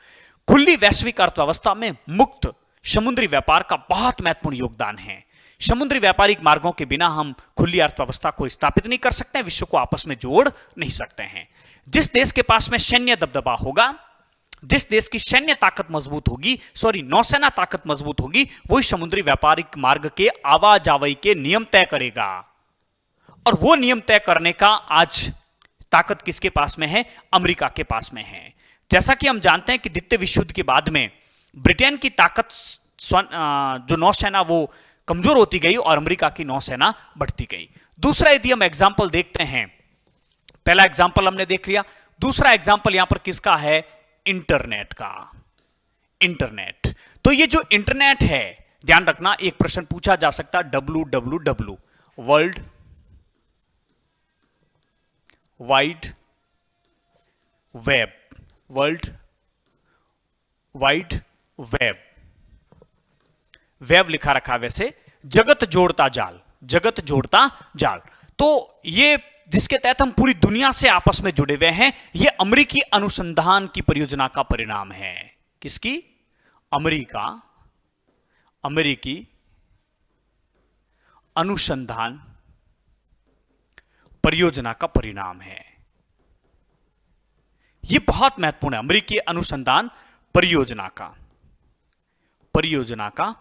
खुली वैश्विक अर्थव्यवस्था में मुक्त समुद्री व्यापार का बहुत महत्वपूर्ण योगदान है। समुद्री व्यापारिक मार्गों के बिना हम खुली अर्थव्यवस्था को स्थापित नहीं कर सकते, विश्व को आपस में जोड़ नहीं सकते हैं। जिस देश के पास में सैन्य दबदबा होगा, जिस देश की सैन्य ताकत मजबूत होगी, नौसेना ताकत मजबूत होगी, वही समुद्री व्यापारिक मार्ग के आवाजाही के नियम तय करेगा। और वो नियम तय करने का आज ताकत किसके पास में है? अमेरिका के पास में है। जैसा कि हम जानते हैं कि द्वितीय विश्व युद्ध के बाद में ब्रिटेन की ताकत जो नौसेना वो कमजोर होती गई और अमेरिका की नौसेना बढ़ती गई। दूसरा यदि हम एग्जाम्पल देखते हैं, पहला एग्जाम्पल हमने देख लिया, दूसरा एग्जाम्पल यहां पर किसका है? इंटरनेट का। इंटरनेट, तो ये जो इंटरनेट है, ध्यान रखना एक प्रश्न पूछा जा सकता है, www world wide web, world wide web, web लिखा रखा वैसे जगत जोड़ता जाल, जगत जोड़ता जाल। तो ये जिसके तहत हम पूरी दुनिया से आपस में जुड़े हुए हैं, यह अमेरिकी अनुसंधान की परियोजना का परिणाम है। किसकी? अमेरिकी अनुसंधान परियोजना का परिणाम है। यह बहुत महत्वपूर्ण है, अमेरिकी अनुसंधान परियोजना का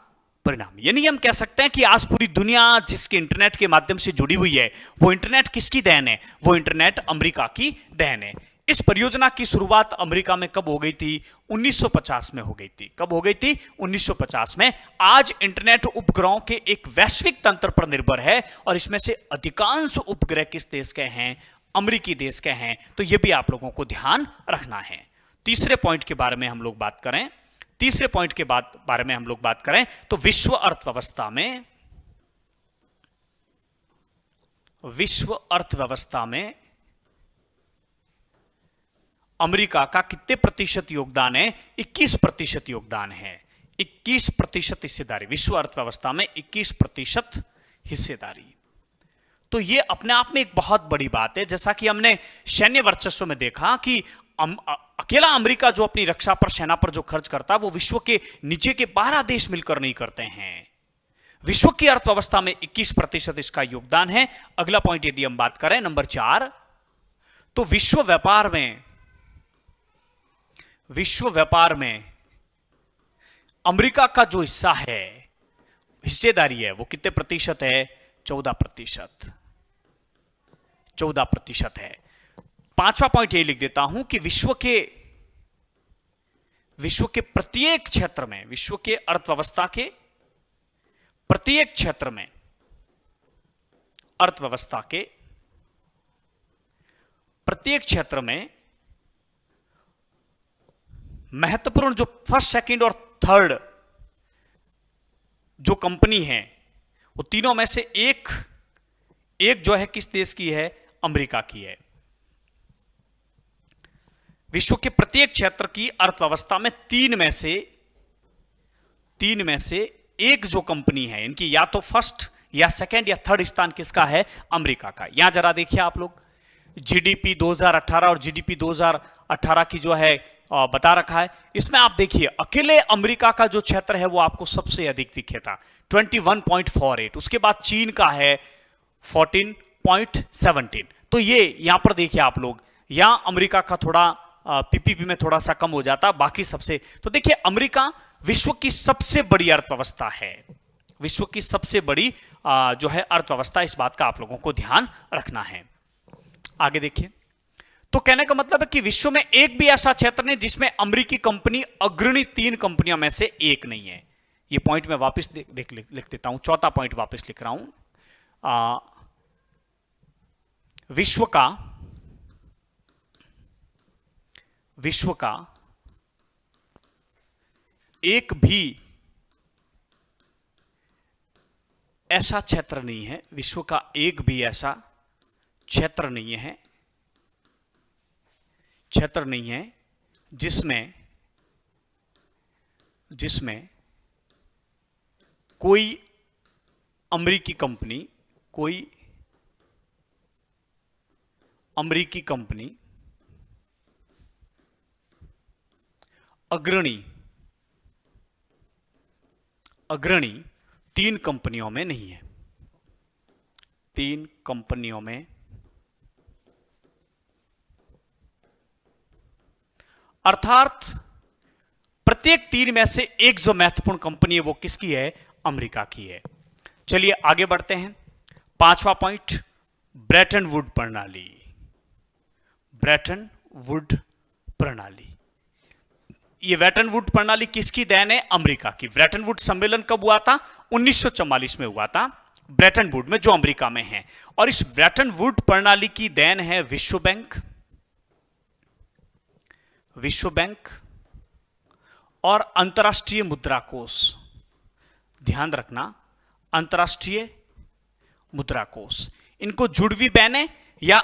परिणाम। यानी हम कह सकते हैं कि आज पूरी दुनिया जिसके इंटरनेट के माध्यम से जुड़ी हुई है, वो इंटरनेट किसकी देन है? वो इंटरनेट अमेरिका की देन है। इस परियोजना की शुरुआत अमेरिका में कब हो गई थी? 1950 में हो गई थी। कब हो गई थी? 1950 में। आज इंटरनेट उपग्रहों के एक वैश्विक तंत्र पर निर्भर है और इसमें से अधिकांश उपग्रह किस देश के हैं? अमेरिकी देश के हैं। तो यह भी आप लोगों को ध्यान रखना है। तीसरे पॉइंट के बारे में हम लोग बात करें, तो विश्व अर्थव्यवस्था में अमेरिका का कितने प्रतिशत योगदान है? 21% योगदान है। 21% हिस्सेदारी, विश्व अर्थव्यवस्था में 21% हिस्सेदारी। तो यह अपने आप में एक बहुत बड़ी बात है। जैसा कि हमने सैन्य वर्चस्व में देखा कि अकेला अमेरिका जो अपनी रक्षा पर, सेना पर जो खर्च करता है, वो विश्व के नीचे के 12 देश मिलकर नहीं करते हैं। विश्व की अर्थव्यवस्था में 21% इसका योगदान है। अगला पॉइंट यदि हम बात करें, नंबर 4, तो विश्व व्यापार में अमेरिका का जो हिस्सा है, हिस्सेदारी है, वो कितने प्रतिशत है? 14%। 14% है। पांचवा पॉइंट यही लिख देता हूं कि विश्व के प्रत्येक क्षेत्र में, विश्व के अर्थव्यवस्था के प्रत्येक क्षेत्र में, अर्थव्यवस्था के प्रत्येक क्षेत्र में महत्वपूर्ण जो फर्स्ट, सेकंड और थर्ड जो कंपनी है, वो तीनों में से एक जो है किस देश की है? अमेरिका की है। विश्व के प्रत्येक क्षेत्र की अर्थव्यवस्था में तीन में से एक जो कंपनी है, इनकी या तो फर्स्ट या सेकंड या थर्ड स्थान किसका है? अमेरिका का। यहां जरा देखिए आप लोग, जीडीपी 2018 और जीडीपी 2018 की जो है बता रखा है। इसमें आप देखिए अकेले अमेरिका का जो क्षेत्र है वो आपको सबसे अधिक दिखेगा, 21.48। उसके बाद चीन का है 14.17। तो ये यहां पर देखिए आप लोग, यहां अमेरिका का थोड़ा पीपीपी में थोड़ा सा कम हो जाता, बाकी सबसे। तो देखिए अमेरिका विश्व की सबसे बड़ी अर्थव्यवस्था है, विश्व की सबसे बड़ी जो है अर्थव्यवस्था। इस बात का आप लोगों को ध्यान रखना है। आगे देखिए, तो कहने का मतलब है कि विश्व में एक भी ऐसा क्षेत्र नहीं जिसमें अमेरिकी कंपनी अग्रणी 3 कंपनियों में से एक नहीं है। ये पॉइंट मैं वापस लिख देता हूं, चौथा पॉइंट वापस लिख रहा हूं। विश्व का एक भी ऐसा क्षेत्र नहीं है, विश्व का एक भी ऐसा क्षेत्र नहीं है जिसमें जिसमें कोई अमेरिकी कंपनी अग्रणी 3 कंपनियों में नहीं है। 3 कंपनियों में अर्थात प्रत्येक 3 में से एक जो महत्वपूर्ण कंपनी है वो किसकी है? अमेरिका की है। चलिए आगे बढ़ते हैं। 5वां पॉइंट, ब्रेटन वुड प्रणाली। ब्रेटन वुड प्रणाली, ये ब्रेटन वुड प्रणाली किसकी देन है? अमेरिका की। ब्रेटन वुड सम्मेलन कब हुआ था? 1944 में हुआ था ब्रेटन वुड में, जो अमेरिका में है। और इस ब्रेटन वुड प्रणाली की देन है विश्व बैंक और अंतर्राष्ट्रीय मुद्रा कोष। ध्यान रखना, अंतर्राष्ट्रीय मुद्रा कोष, इनको जुड़वी बहनें या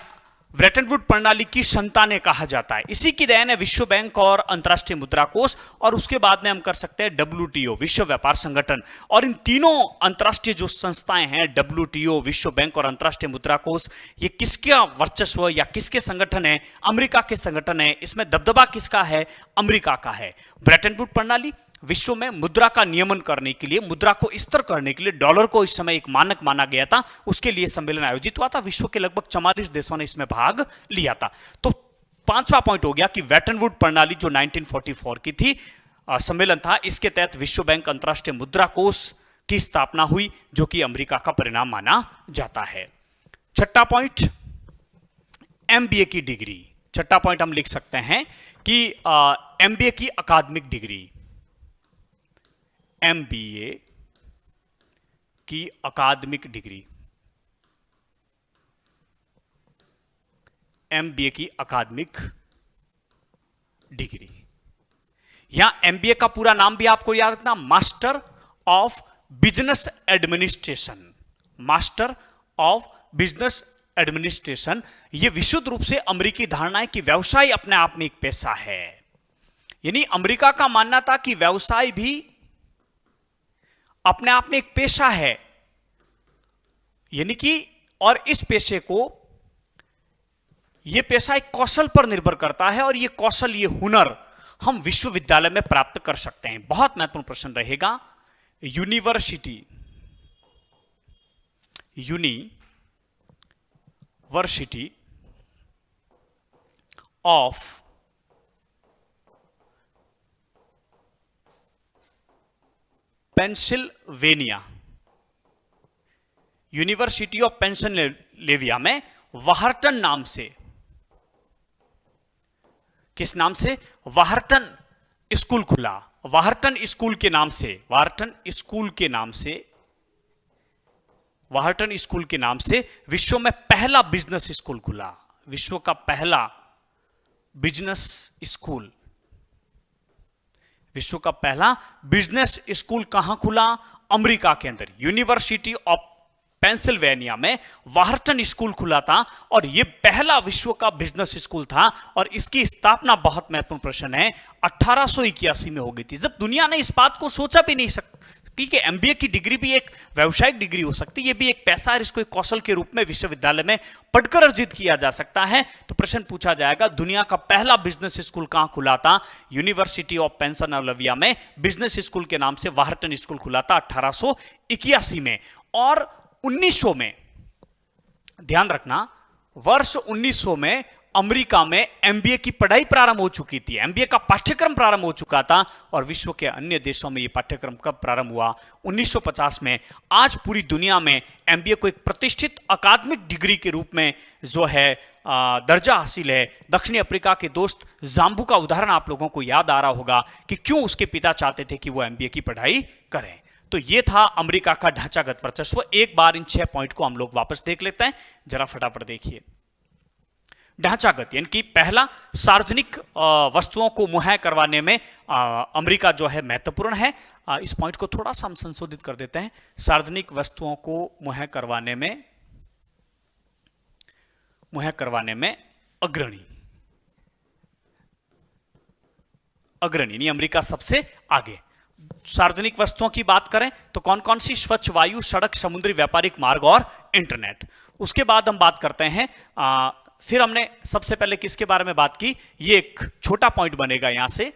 ब्रेटन वुड प्रणाली की संतानें कहा जाता है। इसी की देन है विश्व बैंक और अंतर्राष्ट्रीय मुद्रा कोष। और उसके बाद में हम कर सकते हैं WTO, विश्व व्यापार संगठन। और इन तीनों अंतर्राष्ट्रीय जो संस्थाएं हैं, WTO, विश्व बैंक और अंतर्राष्ट्रीय मुद्रा कोष, ये किसका वर्चस्व या किसके संगठन है? अमेरिका के संगठन है। इसमें दबदबा किसका है? अमेरिका का है। ब्रेटन वुड प्रणाली विश्व में मुद्रा का नियमन करने के लिए, मुद्रा को स्थिर करने के लिए, डॉलर को इस समय एक मानक माना गया था, उसके लिए सम्मेलन आयोजित हुआ था। विश्व के लगभग 44 देशों ने इसमें भाग लिया था। तो 5वां पॉइंट हो गया कि ब्रेटन वुड प्रणाली जो 1944 की थी, सम्मेलन था, इसके तहत विश्व बैंक, अंतर्राष्ट्रीय मुद्रा कोष की स्थापना हुई, जो कि अमेरिका का परिणाम माना जाता है। 6वां पॉइंट, MBA की डिग्री। 6वां पॉइंट हम लिख सकते हैं कि MBA की अकादमिक डिग्री, MBA की अकादमिक डिग्री, MBA की अकादमिक डिग्री। यहां MBA का पूरा नाम भी आपको याद रखना, master of business administration. Master of business administration, यह विशुद्ध रूप से अमेरिकी धारणा है कि व्यवसाय अपने आप में एक पेशा है। यानी अमेरिका का मानना था कि व्यवसाय भी अपने आप में एक पेशा है, यानी कि, और इस पेशे को, यह पेशा एक कौशल पर निर्भर करता है, और यह कौशल, यह हुनर हम विश्वविद्यालय में प्राप्त कर सकते हैं। बहुत महत्वपूर्ण प्रश्न रहेगा। University of Pennsylvania, university of Pennsylvania में वाहर्टन नाम से, किस नाम से? वाहर्टन स्कूल खुला। वाहर्टन स्कूल के नाम से, वाहर्टन स्कूल के नाम से विश्व में पहला बिजनेस स्कूल खुला। विश्व का पहला बिजनेस स्कूल, विश्व का पहला बिजनेस स्कूल कहां खुला? अमेरिका के अंदर, यूनिवर्सिटी ऑफ पेंसिल्वेनिया में वाहर्टन स्कूल खुला था, और यह पहला विश्व का बिजनेस स्कूल था। और इसकी स्थापना, बहुत महत्वपूर्ण प्रश्न है, 1881 में हो गई थी, जब दुनिया ने इस बात को सोचा भी नहीं कि MBA की डिग्री भी एक व्यावसायिक डिग्री हो सकती है, यह भी एक पैसा है, इसको एक कौशल के रूप में विश्वविद्यालय में पढ़कर अर्जित किया जा सकता है। तो प्रश्न पूछा जाएगा, दुनिया का पहला बिजनेस स्कूल कहां खुला था? यूनिवर्सिटी ऑफ पेंसिल्वेनिया में बिजनेस स्कूल के नाम से वाहर्टन स्कूल खुला था 1881 में। और 1900 में, ध्यान रखना, वर्ष 1900 में अमेरिका में MBA की पढ़ाई प्रारंभ हो चुकी थी। MBA का पाठ्यक्रम प्रारंभ हो चुका था। और विश्व के अन्य देशों में यह पाठ्यक्रम कब प्रारंभ हुआ? 1950 में। आज पूरी दुनिया में MBA को एक प्रतिष्ठित अकादमिक डिग्री के रूप में जो है दर्जा हासिल है। दक्षिणी अफ्रीका के दोस्त जाम्बू का उदाहरण आप लोगों को याद आ रहा होगा कि क्यों उसके पिता चाहते थे कि वो MBA की पढ़ाई करें। तो ये था अमेरिका का ढांचागत वर्चस्व। एक बार इन 6 पॉइंट को हम लोग वापस देख लेते हैं, जरा फटाफट देखिए। ढांचागत यानी कि पहला, सार्वजनिक वस्तुओं को मुहैया करवाने में अमेरिका जो है महत्वपूर्ण है। इस पॉइंट को थोड़ा सा हम संशोधित कर देते हैं, सार्वजनिक वस्तुओं को मुहैया करवाने में अग्रणी यानी अमेरिका सबसे आगे। सार्वजनिक वस्तुओं की बात करें तो कौन कौन सी? स्वच्छ वायु, सड़क, समुद्री व्यापारिक मार्ग और इंटरनेट। उसके बाद हम बात करते हैं फिर हमने सबसे पहले किसके बारे में बात की? ये एक छोटा पॉइंट बनेगा यहां से,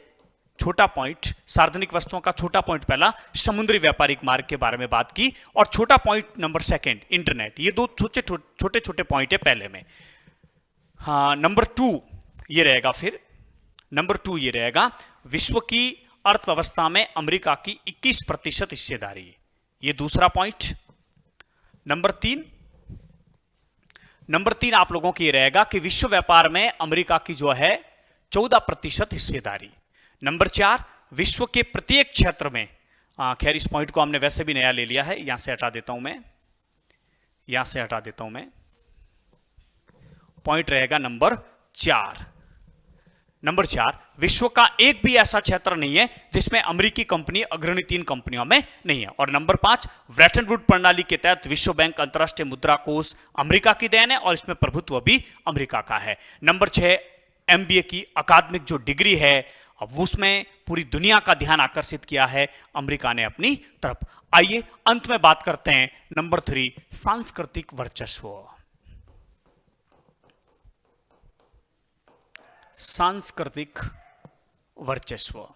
छोटा पॉइंट, सार्वजनिक वस्तुओं का छोटा पॉइंट पहला समुद्री व्यापारिक मार्ग के बारे में बात की, और छोटा पॉइंट नंबर सेकंड इंटरनेट। ये दो छोटे छोटे पॉइंट है पहले में। हाँ, नंबर 2 ये रहेगा, फिर नंबर 2 ये रहेगा, विश्व की अर्थव्यवस्था में अमेरिका की 21% हिस्सेदारी। ये दूसरा पॉइंट। नंबर 3 आप लोगों की ये रहेगा कि विश्व व्यापार में अमेरिका की जो है 14% हिस्सेदारी। नंबर 4, विश्व के प्रत्येक क्षेत्र में, खैर इस पॉइंट को हमने वैसे भी नया ले लिया है, यहां से हटा देता हूं मैं, यहां से हटा देता हूं मैं। पॉइंट रहेगा नंबर 4। नंबर 4, विश्व का एक भी ऐसा क्षेत्र नहीं है जिसमें अमेरिकी कंपनी अग्रणी 3 कंपनियों में नहीं है। और नंबर 5, ब्रेटन वुड प्रणाली के तहत विश्व बैंक, अंतरराष्ट्रीय मुद्रा कोष अमेरिका की देन है और इसमें प्रभुत्व भी अमेरिका का है। नंबर 6, MBA की अकादमिक जो डिग्री है, अब उसमें पूरी दुनिया का ध्यान आकर्षित किया है अमेरिका ने अपनी तरफ। आइए अंत में बात करते हैं नंबर 3, सांस्कृतिक वर्चस्व। सांस्कृतिक वर्चस्व।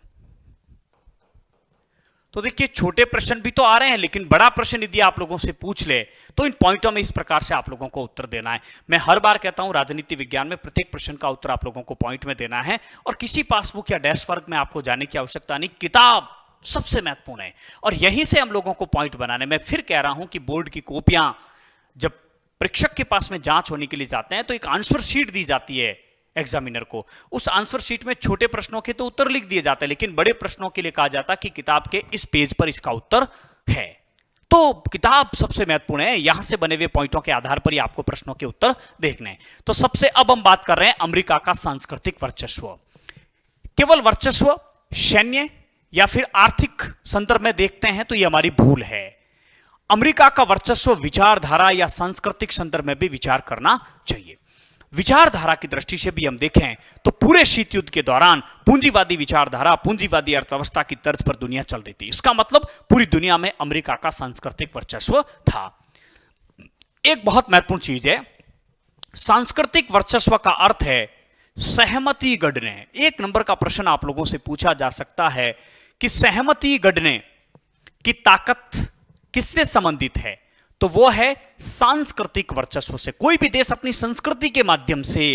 तो देखिए, छोटे प्रश्न भी तो आ रहे हैं, लेकिन बड़ा प्रश्न यदि आप लोगों से पूछ ले तो इन पॉइंटों में इस प्रकार से आप लोगों को उत्तर देना है। मैं हर बार कहता हूं राजनीति विज्ञान में प्रत्येक प्रश्न का उत्तर आप लोगों को पॉइंट में देना है, और किसी पासबुक या डैश वर्क में आपको जाने की आवश्यकता नहीं। किताब सबसे महत्वपूर्ण है और यहीं से हम लोगों को पॉइंट बनाने। मैं फिर कह रहा हूं कि बोर्ड की कॉपियां जब परीक्षक के पास में जांच होने के लिए जाते हैं तो एक आंसर शीट दी जाती है एग्जामिनर को। उस आंसर शीट में छोटे प्रश्नों के तो उत्तर लिख दिए जाते हैं, लेकिन बड़े प्रश्नों के लिए कहा जाता है कि किताब के इस पेज पर इसका उत्तर है। तो किताब सबसे महत्वपूर्ण है, यहां से बने हुए पॉइंटों के आधार पर ही आपको प्रश्नों के उत्तर देखने हैं। तो सबसे अब हम बात कर रहे हैं अमेरिका का सांस्कृतिक वर्चस्व। केवल वर्चस्व सैन्य या फिर आर्थिक संदर्भ में देखते हैं तो यह हमारी भूल है। अमेरिका का वर्चस्व विचारधारा या सांस्कृतिक संदर्भ में भी विचार करना चाहिए। विचारधारा की दृष्टि से भी हम देखें तो पूरे शीत युद्ध के दौरान पूंजीवादी विचारधारा, पूंजीवादी अर्थव्यवस्था की तर्ज पर दुनिया चल रही थी। इसका मतलब पूरी दुनिया में अमेरिका का सांस्कृतिक वर्चस्व था। एक बहुत महत्वपूर्ण चीज है, सांस्कृतिक वर्चस्व का अर्थ है सहमति गढ़ने। 1 नंबर का प्रश्न आप लोगों से पूछा जा सकता है कि सहमति गढ़ने की ताकत किससे संबंधित है? तो वो है सांस्कृतिक वर्चस्व से। कोई भी देश अपनी संस्कृति के माध्यम से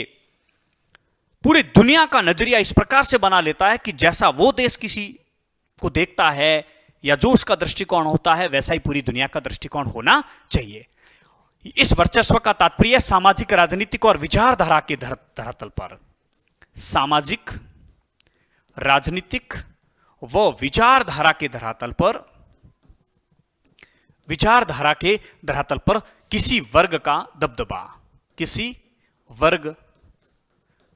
पूरी दुनिया का नजरिया इस प्रकार से बना लेता है कि जैसा वो देश किसी को देखता है या जो उसका दृष्टिकोण होता है वैसा ही पूरी दुनिया का दृष्टिकोण होना चाहिए। इस वर्चस्व का तात्पर्य सामाजिक, राजनीतिक और विचारधारा के धरातल पर, सामाजिक, राजनीतिक व विचारधारा के धरातल पर, विचारधारा के धरातल पर किसी वर्ग का दबदबा, किसी वर्ग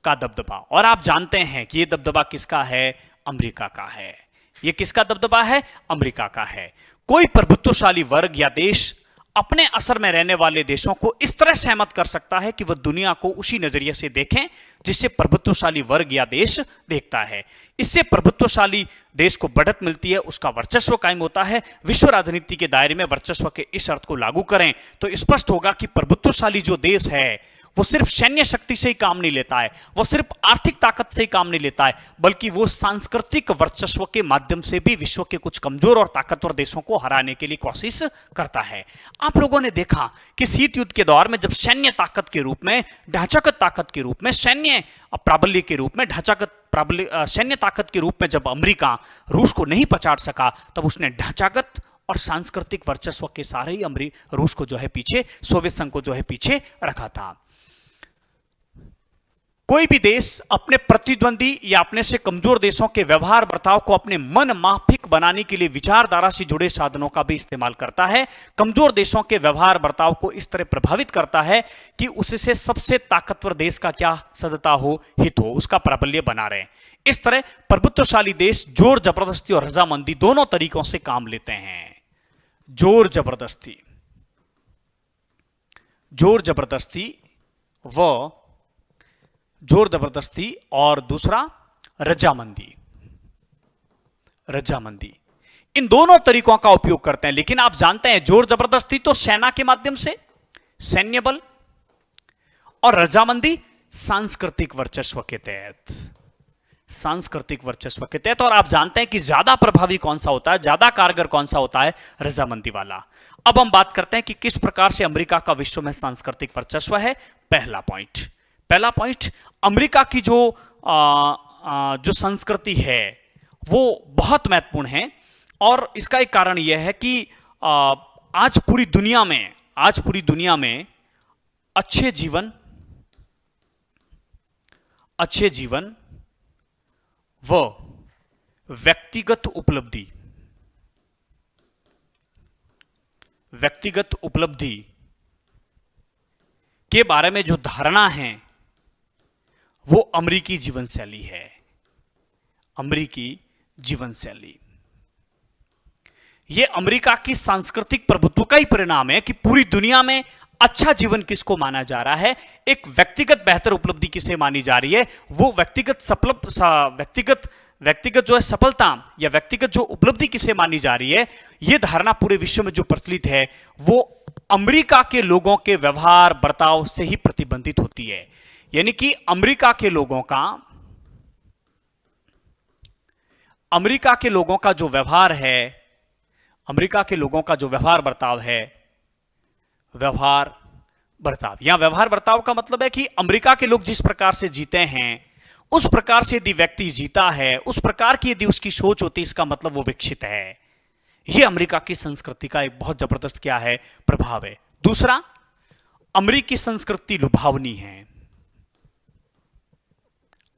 का दबदबा। और आप जानते हैं कि यह दबदबा किसका है? अमेरिका का है। यह किसका दबदबा है? अमेरिका का है। कोई प्रभुत्वशाली वर्ग या देश अपने असर में रहने वाले देशों को इस तरह सहमत कर सकता है कि वह दुनिया को उसी नजरिए से देखें जिससे प्रभुत्वशाली वर्ग या देश देखता है। इससे प्रभुत्वशाली देश को बढ़त मिलती है, उसका वर्चस्व कायम होता है। विश्व राजनीति के दायरे में वर्चस्व के इस अर्थ को लागू करें तो स्पष्ट होगा कि प्रभुत्वशाली जो देश है वो सिर्फ सैन्य शक्ति से ही काम नहीं लेता है, वो सिर्फ आर्थिक ताकत से ही काम नहीं लेता है, बल्कि वो सांस्कृतिक वर्चस्व के माध्यम से भी विश्व के कुछ कमजोर और ताकतवर देशों को हराने के लिए कोशिश करता है। आप लोगों ने देखा कि शीत युद्ध के दौर में जब सैन्य ताकत के रूप में, ढांचागत ताकत के रूप में, सैन्य प्राबल्य के रूप में, ढांचागत प्राबल्य सैन्य ताकत के रूप में जब अमेरिका रूस को नहीं पछाड़ सका, तब उसने ढांचागत और सांस्कृतिक वर्चस्व के सारे ही रूस को जो है पीछे, सोवियत संघ को जो है पीछे रखा था। कोई भी देश अपने प्रतिद्वंदी या अपने से कमजोर देशों के व्यवहार बर्ताव को अपने मन माफिक बनाने के लिए विचारधारा से जुड़े साधनों का भी इस्तेमाल करता है। कमजोर देशों के व्यवहार बर्ताव को इस तरह प्रभावित करता है कि उससे सबसे ताकतवर देश का क्या सदता हो, हित हो, उसका प्राबल्य बना रहे। इस तरह प्रभुत्वशाली देश जोर जबरदस्ती और रजामंदी दोनों तरीकों से काम लेते हैं। जोर जबरदस्ती, जोर जबरदस्ती व जोर जबरदस्ती और दूसरा रजामंदी, रजामंदी। इन दोनों तरीकों का उपयोग करते हैं, लेकिन आप जानते हैं जोर जबरदस्ती तो सेना के माध्यम से, सैन्य बल, और रजामंदी सांस्कृतिक वर्चस्व के तहत, सांस्कृतिक वर्चस्व के तहत। और आप जानते हैं कि ज्यादा प्रभावी कौन सा होता है, ज्यादा कारगर कौन सा होता है, रजामंदी वाला। अब हम बात करते हैं कि किस प्रकार से अमेरिका का विश्व में सांस्कृतिक वर्चस्व है। पहला पॉइंट, अमेरिका की जो संस्कृति है वो बहुत महत्वपूर्ण है, और इसका एक कारण यह है कि आज पूरी दुनिया में अच्छे जीवन व व्यक्तिगत उपलब्धि के बारे में जो धारणा है वो अमेरिकी जीवन शैली है। अमेरिकी जीवन शैली यह अमेरिका की सांस्कृतिक प्रभुत्व का ही परिणाम है कि पूरी दुनिया में अच्छा जीवन किसको माना जा रहा है, एक व्यक्तिगत बेहतर उपलब्धि किसे मानी जा रही है, वो व्यक्तिगत जो है सफलता या व्यक्तिगत जो उपलब्धि किसे मानी जा रही है, यह धारणा पूरे विश्व में जो प्रचलित है वो अमेरिका के लोगों के व्यवहार बर्ताव से ही प्रतिबंधित होती है। यानी कि अमेरिका के लोगों का जो व्यवहार है, अमेरिका के लोगों का जो व्यवहार बर्ताव है, व्यवहार बर्ताव का मतलब है कि अमेरिका के लोग जिस प्रकार से जीते हैं उस प्रकार से यदि व्यक्ति जीता है, उस प्रकार की यदि उसकी सोच होती है, इसका मतलब वो विकसित है। यह अमेरिका की संस्कृति का एक बहुत जबरदस्त क्या है, प्रभाव है। दूसरा, अमेरिकी संस्कृति लुभावनी है।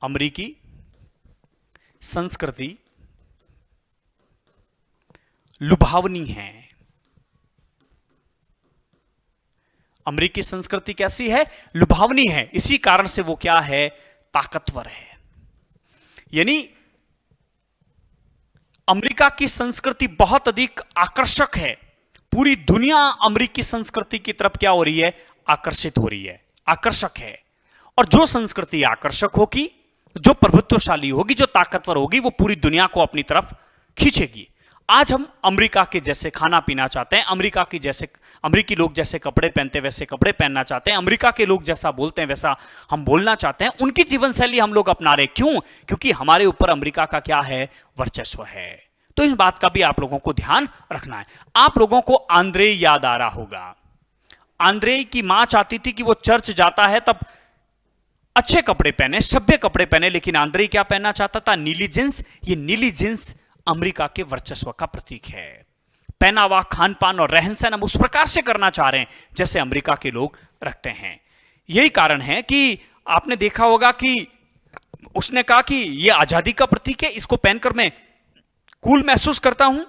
अमेरिकी संस्कृति लुभावनी है। अमेरिकी संस्कृति कैसी है, लुभावनी है। इसी कारण से वो क्या है, ताकतवर है। यानी अमेरिका की संस्कृति बहुत अधिक आकर्षक है। पूरी दुनिया अमेरिकी संस्कृति की तरफ क्या हो रही है, आकर्षित हो रही है, आकर्षक है। और जो संस्कृति आकर्षक होगी, जो प्रभुत्वशाली होगी, जो ताकतवर होगी, वो पूरी दुनिया को अपनी तरफ खींचेगी। आज हम अमेरिका के जैसे खाना पीना चाहते हैं, अमेरिकी लोग जैसे कपड़े पहनते हैं वैसे कपड़े पहनना चाहते हैं, अमेरिका के लोग जैसा बोलते हैं वैसा हम बोलना चाहते हैं। उनकी जीवन शैली हम लोग अपना रहे। क्यों? क्योंकि हमारे ऊपर अमेरिका का क्या है, वर्चस्व है। तो इस बात का भी आप लोगों को ध्यान रखना है। आप लोगों को आंद्रे याद आ रहा होगा। आंद्रे की मां चाहती थी कि वो चर्च जाता है तब अच्छे कपड़े पहने, सभ्य कपड़े पहने, लेकिन आंद्रे क्या पहनना चाहता था, नीली जींस। ये नीली जींस अमेरिका के वर्चस्व का प्रतीक है। पहनावा, खान पान और रहन सहन हम उस प्रकार से करना चाह रहे हैं जैसे अमेरिका के लोग रखते हैं। यही कारण है कि आपने देखा होगा कि उसने कहा कि यह आजादी का प्रतीक है, इसको पहनकर मैं कूल महसूस करता हूं।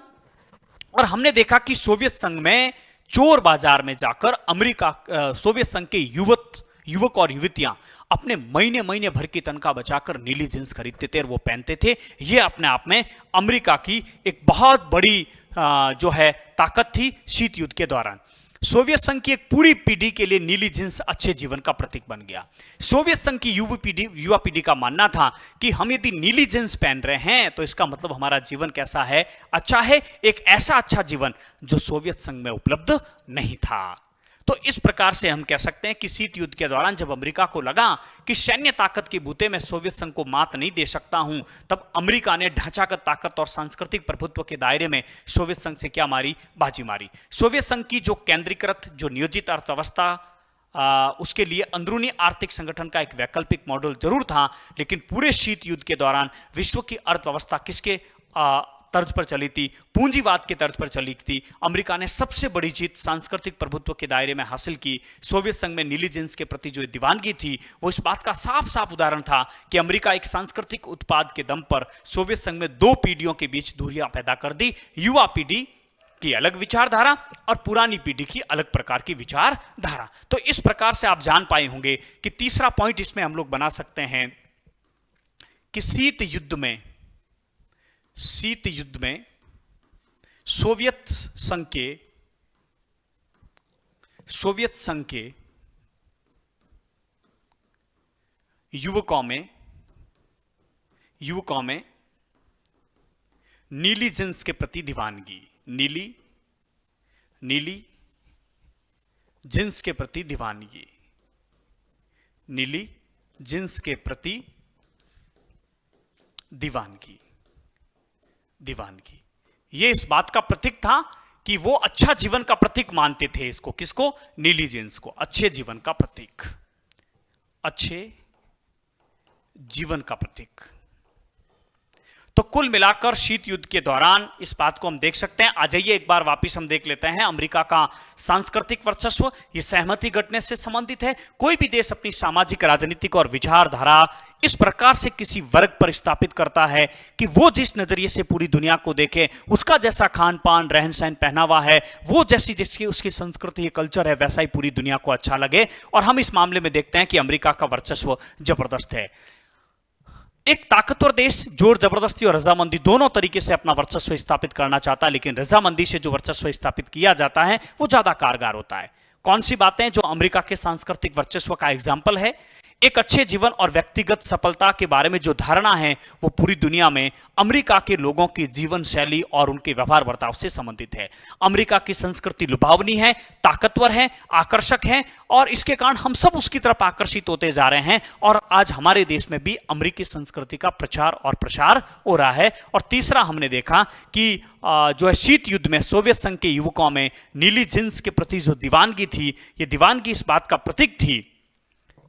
और हमने देखा कि सोवियत संघ में चोर बाजार में जाकर सोवियत संघ के युवक और युवतियां अपने महीने भर की तनख्वाह बचाकर नीली जींस खरीदते थे और वो पहनते थे। ये अपने आप में अमेरिका की एक बहुत बड़ी जो है ताकत थी शीत युद्ध के दौरान। सोवियत संघ की एक पूरी पीढ़ी के लिए नीली जींस अच्छे जीवन का प्रतीक बन गया। सोवियत संघ की युवा पीढ़ी का मानना था कि हम यदि नीली जींस पहन रहे हैं तो इसका मतलब हमारा जीवन कैसा है, अच्छा है, एक ऐसा अच्छा जीवन जो सोवियत संघ में उपलब्ध नहीं था। तो इस प्रकार से हम कह सकते हैं कि शीत युद्ध के दौरान जब अमेरिका को लगा कि सैन्य ताकत के बूते में सोवियत संघ को मात नहीं दे सकता हूं, तब अमेरिका ने ढांचागत ताकत और सांस्कृतिक प्रभुत्व के दायरे में सोवियत संघ से क्या मारी, बाजी मारी। सोवियत संघ की जो केंद्रीकृत, जो नियोजित अर्थव्यवस्था, उसके लिए अंदरूनी आर्थिक संगठन का एक वैकल्पिक मॉडल जरूर था, लेकिन पूरे शीत युद्ध के दौरान विश्व की अर्थव्यवस्था किसके तर्ज पर चली थी, पूंजीवाद के तर्ज पर चली थी। अमेरिका ने सबसे बड़ी जीत सांस्कृतिक प्रभुत्व के दायरे में हासिल की। सोवियत संघ में नीली जींस के प्रति जो दीवानगी थी वो इस बात का साफ साफ उदाहरण था कि अमेरिका एक सांस्कृतिक उत्पाद के दम पर सोवियत संघ में दो पीढ़ियों के बीच दूरियां पैदा कर दी। युवा पीढ़ी की अलग विचारधारा और पुरानी पीढ़ी की अलग प्रकार की विचारधारा। तो इस प्रकार से आप जान पाए होंगे कि तीसरा पॉइंट इसमें हम लोग बना सकते हैं कि शीत युद्ध में सोवियत संघ के युवकों में नीली जिन्स के प्रति दीवानगी, नीली जिन्स के प्रति दीवानगी, नीली जिन्स के प्रति दीवानगी, ये इस बात का प्रतीक था कि वो अच्छा जीवन का प्रतीक मानते थे इसको, किसको? नीली जींस को, अच्छे जीवन का प्रतीक, अच्छे जीवन का प्रतीक। तो कुल मिलाकर शीत युद्ध के दौरान इस बात को हम देख सकते हैं। आ जाइए एक बार वापिस हम देख लेते हैं अमेरिका का सांस्कृतिक वर्चस्व, ये सहमति घटने से संबंधित है। कोई भी देश अपनी सामाजिक, राजनीतिक और विचारधारा इस प्रकार से किसी वर्ग पर स्थापित करता है कि वो जिस नजरिए से पूरी दुनिया को देखे, उसका जैसा खान पान, रहन सहन, पहनावा है, वो जैसी जिसकी उसकी संस्कृति, कल्चर है, वैसा ही पूरी दुनिया को अच्छा लगे। और हम इस मामले में देखते हैं कि अमेरिका का वर्चस्व जबरदस्त है। एक ताकतवर देश जोर जबरदस्ती और रजामंदी दोनों तरीके से अपना वर्चस्व स्थापित करना चाहता है, लेकिन रजामंदी से जो वर्चस्व स्थापित किया जाता है वो ज्यादा कारगर होता है। कौन सी बातें जो अमेरिका के सांस्कृतिक वर्चस्व का एग्जाम्पल है? एक अच्छे जीवन और व्यक्तिगत सफलता के बारे में जो धारणा है वो पूरी दुनिया में अमेरिका के लोगों की जीवन शैली और उनके व्यवहार बर्ताव से संबंधित है। अमेरिका की संस्कृति लुभावनी है, ताकतवर है, आकर्षक है और इसके कारण हम सब उसकी तरफ आकर्षित होते जा रहे हैं। और आज हमारे देश में भी अमेरिकी संस्कृति का प्रचार और प्रसार हो रहा है। और तीसरा हमने देखा कि जो है शीत युद्ध में सोवियत संघ के युवकों में नीली जिन्स के प्रति जो दीवानगी थी, ये दीवानगी इस बात का प्रतीक थी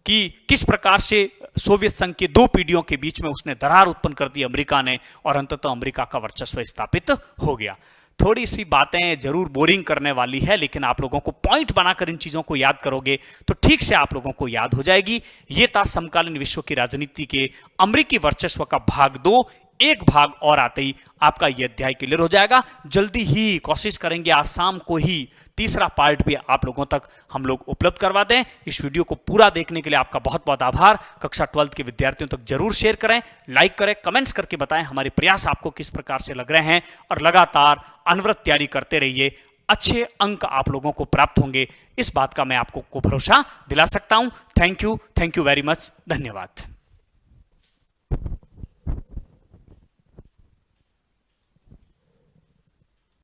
कि किस प्रकार से सोवियत संघ के दो पीढ़ियों के बीच में उसने दरार उत्पन्न कर दी अमेरिका ने, और अंततः अमेरिका का वर्चस्व स्थापित हो गया। थोड़ी सी बातें जरूर बोरिंग करने वाली है, लेकिन आप लोगों को पॉइंट बनाकर इन चीजों को याद करोगे तो ठीक से आप लोगों को याद हो जाएगी। ये था समकालीन विश्व की राजनीति के अमेरिकी वर्चस्व का भाग 2। एक भाग और आते ही आपका यह अध्याय क्लियर हो जाएगा। जल्दी ही कोशिश करेंगे आज शाम को ही तीसरा पार्ट भी आप लोगों तक हम लोग उपलब्ध करवा दें। इस वीडियो को पूरा देखने के लिए आपका बहुत बहुत आभार। कक्षा 12 के विद्यार्थियों तक जरूर शेयर करें, लाइक करें, कमेंट्स करके बताएं हमारे प्रयास आपको किस प्रकार से लग रहे हैं, और लगातार अनवरत तैयारी करते रहिए। अच्छे अंक आप लोगों को प्राप्त होंगे, इस बात का मैं आपको भरोसा दिला सकता हूं। थैंक यू वेरी मच, धन्यवाद।